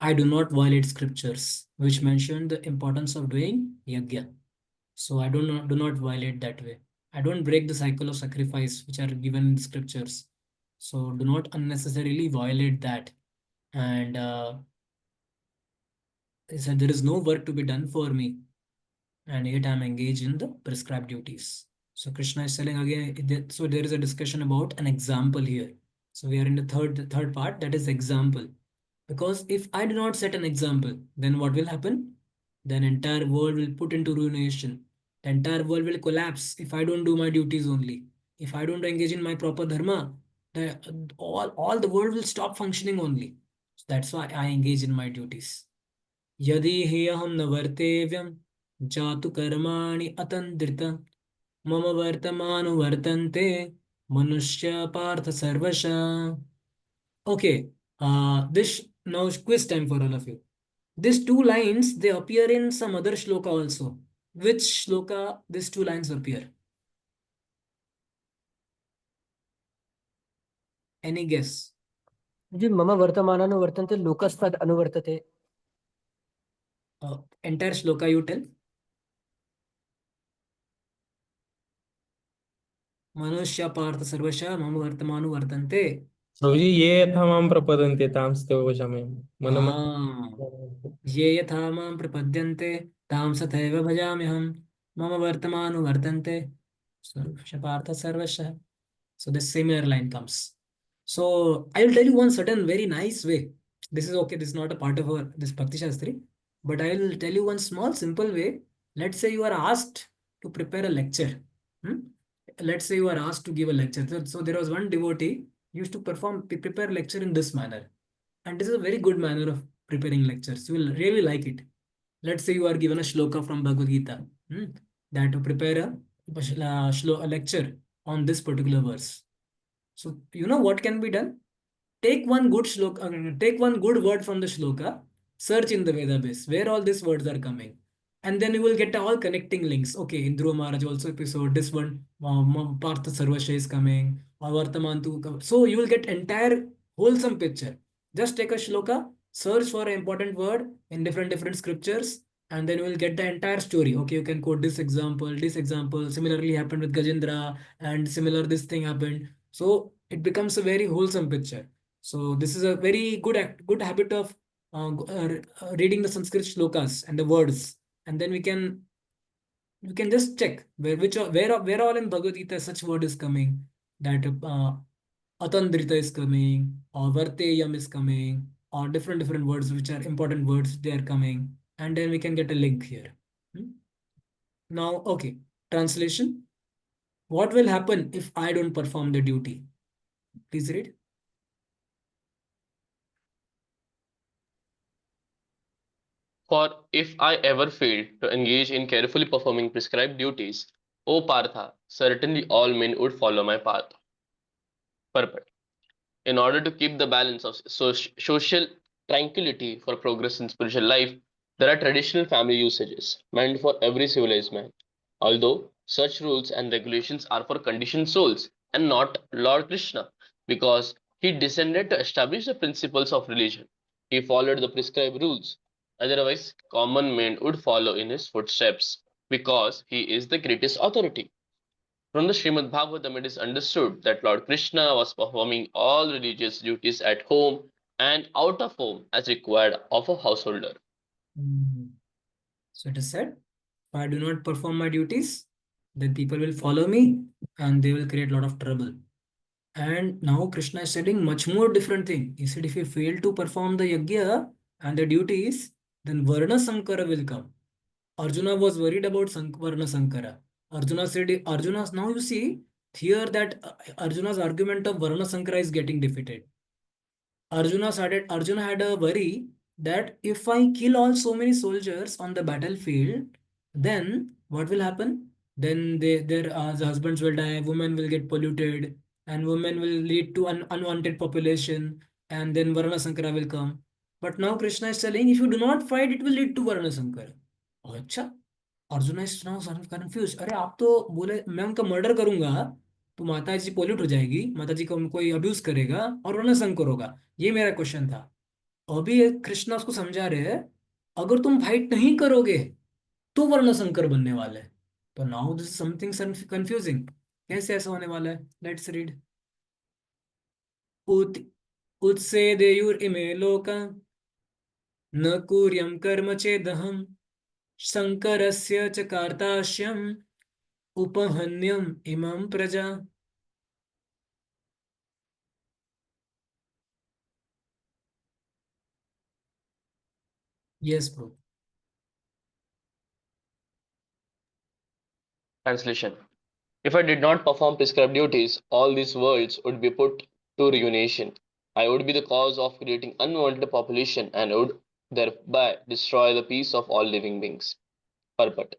I do not violate scriptures, which mention the importance of doing yajna. So I do not violate that way. I don't break the cycle of sacrifice which are given in the scriptures. So do not unnecessarily violate that. And he said there is no work to be done for me, and yet I am engaged in the prescribed duties. So Krishna is telling again. So there is a discussion about an example here. So we are in the third part, that is example. Because if I do not set an example, then what will happen? Then entire world will put into ruination. The entire world will collapse if I don't do my duties only. If I don't engage in my proper dharma, all the world will stop functioning only. So that's why I engage in my duties. यदि हेयहं न वर्तेव्यं जातु कर्माणि अतन्द्रित मम वर्तमानुवर्तन्ते मनुष्य पार्थ सर्वशः. Okay, this now quiz time for all of you. These two lines, they appear in some other shloka also. Which shloka these two lines appear? Any guess? जी मम वर्तमानानुवर्तन्ते लोकस्ताद् अनुवर्तते. Entire shloka you tell. मनुष्य पार्थ सर्वशः मम वर्तमानुवर्तन्ते. प्रभुजी ये यथा मां प्रपदन्ते तांस्तव भजामि ये यथा मां प्रपद्यन्ते तां तथैव भजाम्यहं मम वर्तमानुवर्तन्ते पार्थ सर्वशः. So the similar line comes. So I will tell you one certain very nice way. This is okay. This is not a part of this Bhakti Shastri, but I will tell you one small simple way. Let's say you are asked to prepare a lecture. Let's say you are asked to give a lecture. So there was one devotee used to prepare lecture in this manner, and this is a very good manner of preparing lectures. You will really like it. Let's say you are given a shloka from Bhagavad Gita, that to prepare a lecture on this particular verse. So you know what can be done? Take one good shloka, take one good word from the shloka, search in the Vedabase where all these words are coming, and then you will get all connecting links. Okay, in Dhruva Maharaj also episode, this one, Partha Sarvasha is coming, Vartamantu. So you will get entire wholesome picture. Just take a shloka, search for an important word in different scriptures, and then you will get the entire story. Okay, you can quote this example, this example. Similarly happened with Gajendra, and similar this thing happened. So it becomes a very wholesome picture. So this is a very good habit of reading the Sanskrit shlokas and the words, and then we can just check where all in Bhagavad Gita such word is coming, that Atandrita is coming, or Varteyam is coming, or different words which are important words, they are coming, and then we can get a link here. Now, okay, translation. What will happen if I don't perform the duty? Please read. For if I ever fail to engage in carefully performing prescribed duties, O Partha, certainly all men would follow my path. Purport. In order to keep the balance of social tranquility for progress in spiritual life, there are traditional family usages meant for every civilized man. Although such rules and regulations are for conditioned souls and not Lord Krishna, because he descended to establish the principles of religion. He followed the prescribed rules. Otherwise, common men would follow in his footsteps, because he is the greatest authority. From the Srimad Bhagavatam, it is understood that Lord Krishna was performing all religious duties at home and out of home as required of a householder. So it is said, if I do not perform my duties, then people will follow me and they will create a lot of trouble. And now Krishna is saying much more different thing. He said, if you fail to perform the yajna and the duties, then Varna Sankara will come. Arjuna was worried about Varna Sankara. Arjuna said, now you see here that Arjuna's argument of Varna Sankara is getting defeated. Arjuna had a worry that if I kill all so many soldiers on the battlefield, then what will happen? Then their husbands will die, women will get polluted, and women will lead to an unwanted population, and then Varana Sankara will come. But now Krishna is telling, if you do not fight, it will lead to Varana Sankara. Oh, अच्छा, arjuna is now confuse. अरे आप तो बोले मैं उनका murder करूंगा तो माता जी पोल्यूट हो जाएगी, माता जी को कोई अब्यूज करेगा और वरना संकर होगा. ये मेरा क्वेश्चन था. अभी कृष्णा उसको समझा रहे हैं, अगर तुम फाइट नहीं करोगे तो वर्ण संकर बनने वाले हैं. तो नाउ दिस समथिंग कंफ्यूजिंग. कैसे ऐसा होने वाला है? Let's read. उत उत्सेदेयुर इमे लोका न कुर्यं कर्म चेदहम शंकरस्य च कार्ताश्यम उपहन्यम इमं प्रजा. Yes, bro. Translation. If I did not perform prescribed duties, all these worlds would be put to ruination. I would be the cause of creating unwanted population and would thereby destroy the peace of all living beings. Purport.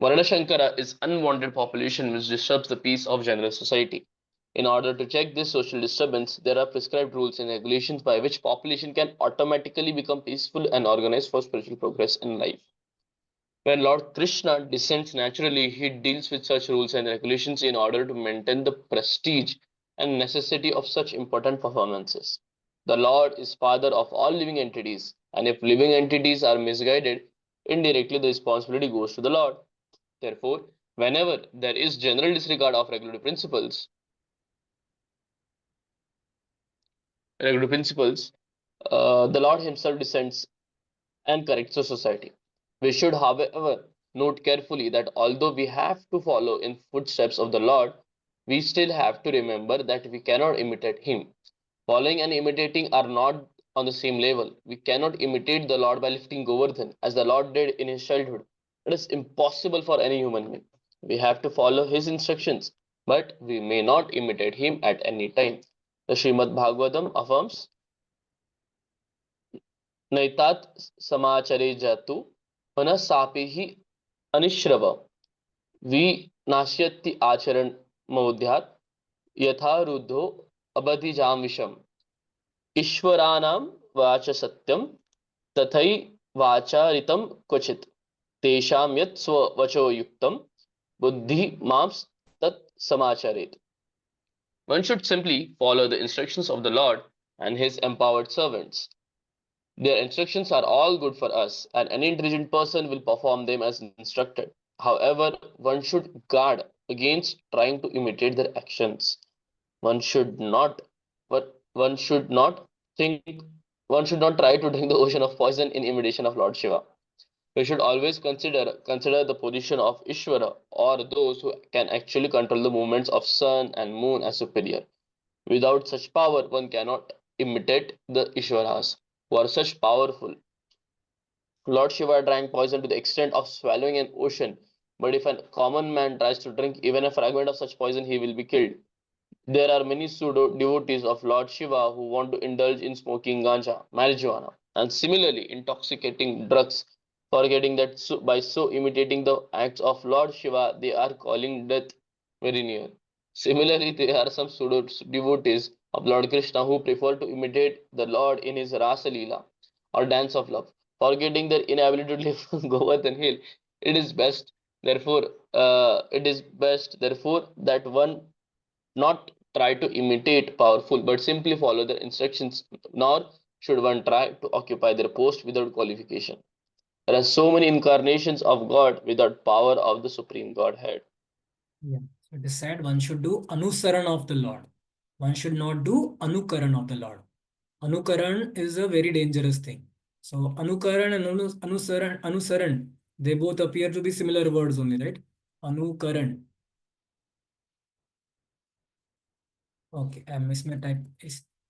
Varnashankara is unwanted population which disturbs the peace of general society. In order to check this social disturbance, there are prescribed rules and regulations by which population can automatically become peaceful and organized for spiritual progress in life. When Lord Krishna descends naturally, he deals with such rules and regulations in order to maintain the prestige and necessity of such important performances. The Lord is father of all living entities, and if living entities are misguided, indirectly the responsibility goes to the Lord. Therefore, whenever there is general disregard of regular principles, the Lord himself descends and corrects the society. We should, however, note carefully that although we have to follow in footsteps of the Lord, we still have to remember that we cannot imitate him. Following and imitating are not on the same level. We cannot imitate the Lord by lifting Govardhan as the Lord did in his childhood. It is impossible for any human being. We have to follow his instructions, but we may not imitate him at any time. The Srimad Bhagavatam affirms, नैतात समाचरे जातु पुनः सापि ही अनिश्रव विनाश्यति आचरण मौद्यात् यथा रुद्धो अबधिजाम विषम ईश्वराणां watch सत्यम तथै वाचारितं क्वचित् तेषां यत् स्ववचो युक्तं बुद्धि मांस तत् समाचरेत्. One should simply follow the instructions of the Lord and his empowered servants. Their instructions are all good for us, and any intelligent person will perform them as instructed. However, one should guard against trying to imitate their actions. One should not, but one should not think, one should not try to drink the ocean of poison in imitation of Lord Shiva. We should always consider the position of Ishvara or those who can actually control the movements of sun and moon as superior. Without such power, one cannot imitate the Ishvaras, who are such powerful. Lord Shiva drank poison to the extent of swallowing an ocean, but if a common man tries to drink even a fragment of such poison, he will be killed. There are many pseudo devotees of Lord Shiva who want to indulge in smoking ganja, marijuana, and similarly intoxicating drugs, forgetting that by so imitating the acts of Lord Shiva, they are calling death very near. Similarly, there are some pseudo devotees of Lord Krishna who prefer to imitate the Lord in his Rasa Leela or dance of love, forgetting their inability to live on Govardhan Hill. It is best, therefore, that one not try to imitate powerful, but simply follow their instructions, nor should one try to occupy their post without qualification. There are so many incarnations of God without power of the Supreme Godhead. Yeah. So it is said one should do anusaran of the Lord. One should not do anukaran of the Lord. Anukaran is a very dangerous thing. So anukaran and anusaran, they both appear to be similar words only, right? Anukaran. Okay, I missed my type.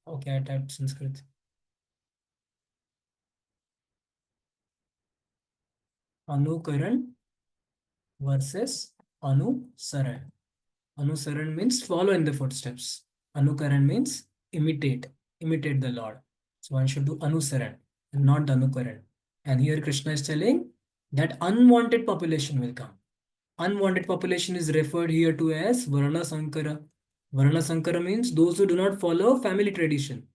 Okay, I typed Sanskrit. Anukaran versus anusaran. Anusaran means follow in the footsteps. Anukaran means imitate the Lord. So one should do anusaran and not the anukaran. And here Krishna is telling that unwanted population will come. Unwanted population is referred here to as Varna Sankara. Varna Sankara means those who do not follow family tradition.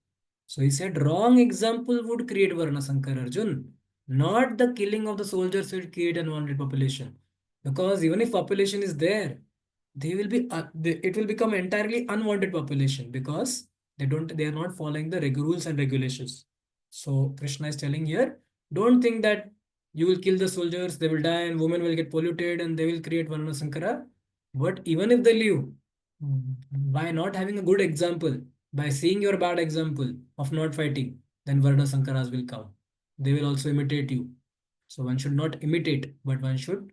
So he said wrong example would create Varna Sankara, Arjun. Not the killing of the soldiers will create unwanted population. Because even if population is there, it will become entirely unwanted population because they are not following the rules and regulations. So Krishna is telling here, don't think that you will kill the soldiers, they will die, and women will get polluted, and they will create Varna Sankara. But even if they live, by not having a good example, by seeing your bad example of not fighting, then Varna Sankaras will come. They will also imitate you. So one should not imitate, but one should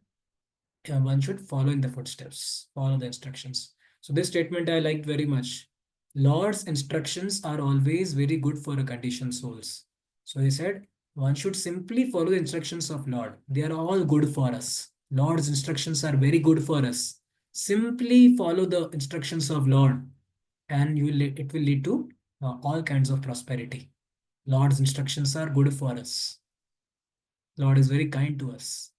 follow in the footsteps, follow the instructions. So this statement I liked very much. Lord's instructions are always very good for a conditioned souls. So he said, one should simply follow the instructions of Lord. They are all good for us. Lord's instructions are very good for us. Simply follow the instructions of Lord, and it will lead to all kinds of prosperity. Lord's instructions are good for us. Lord is very kind to us.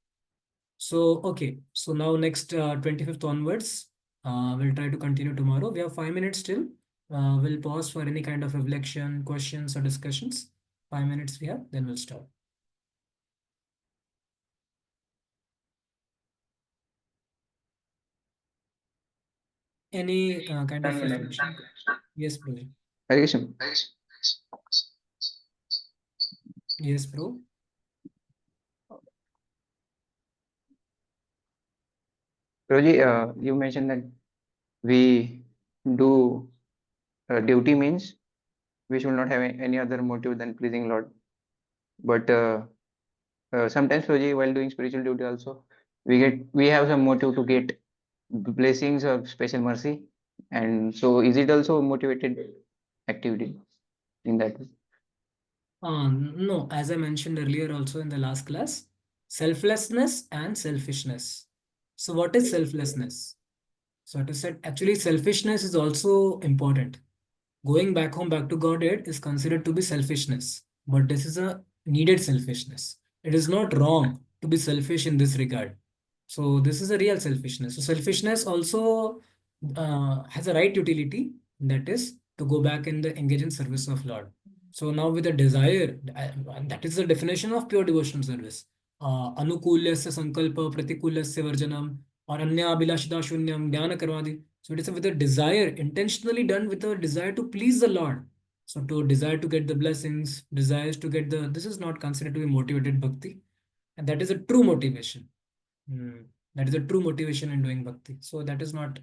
So, okay. So now next 25th onwards, we'll try to continue tomorrow. We have 5 minutes still. We'll pause for any kind of reflection, questions or discussions. 5 minutes we have, then we'll stop. Any kind of reflection? Yes, bro. Hare Krishna. Yes, bro. Roji, you mentioned that we do duty means we should not have any other motive than pleasing Lord. But sometimes, Roji, while doing spiritual duty also, we have some motive to get blessings or special mercy. And so is it also motivated activity in that way? No, as I mentioned earlier also in the last class, selflessness and selfishness. So what is selflessness? So it is said actually selfishness is also important. Going back home, back to Godhead is considered to be selfishness, but this is a needed selfishness. It is not wrong to be selfish in this regard. So this is a real selfishness. So selfishness also has a right utility, that is to go back and engage in service of Lord. So now with a desire, that is the definition of pure devotional service. Anukulyasya sankalpa pratikulyasya varjanam or anya abhilashita shunyam jnana karmadi. So it is with a desire, intentionally done with a desire to please the Lord. So to desire to get the blessings, desires to get this is not considered to be motivated bhakti. And that is a true motivation. That is a true motivation in doing bhakti. So that is not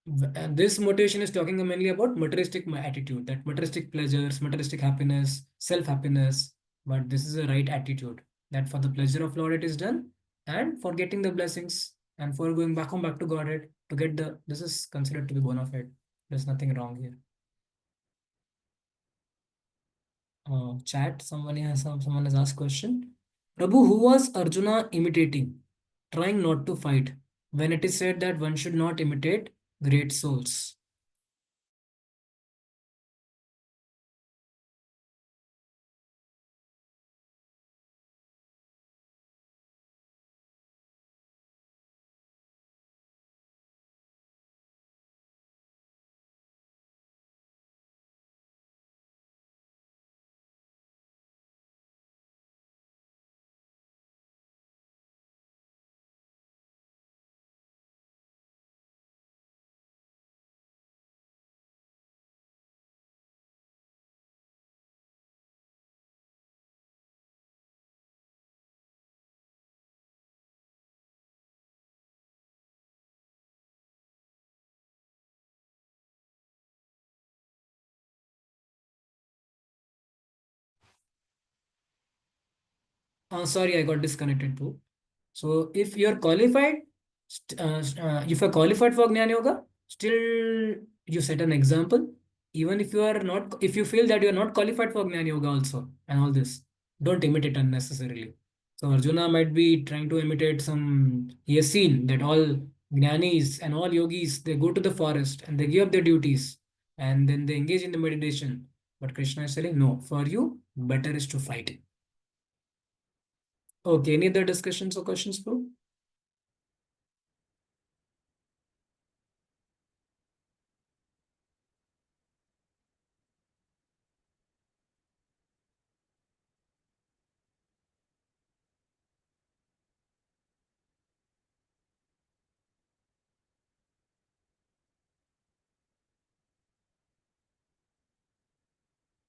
And this motivation is talking mainly about materialistic attitude, that materialistic pleasures, materialistic happiness, self happiness. But this is a right attitude, that for the pleasure of Lord it is done, and for getting the blessings and for going back home back to Godhead to get the, this is considered to be bona fide. There's nothing wrong here. Chat, someone has asked question. Prabhu, who was Arjuna imitating, trying not to fight, when it is said that one should not imitate great souls? Sorry, I got disconnected too. So if you're qualified, if you're qualified for Jnana Yoga, still you set an example. Even if you are not, if you feel that you are not qualified for Jnana Yoga also, and all this, don't imitate unnecessarily. So Arjuna might be trying to imitate some, he has seen that all Jnanis and all yogis, they go to the forest and they give up their duties and then they engage in the meditation. But Krishna is saying, no, for you, better is to fight. Okay, any other discussions or questions, bro?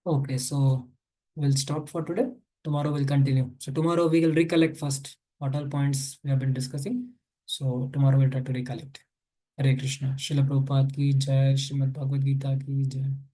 Okay, so we'll stop for today. Tomorrow we'll continue. So tomorrow we will recollect first what all points we have been discussing. So tomorrow we'll try to recollect. Hare Krishna. Srila Prabhupada ki jai. Srimad Bhagavad Gita ki jai.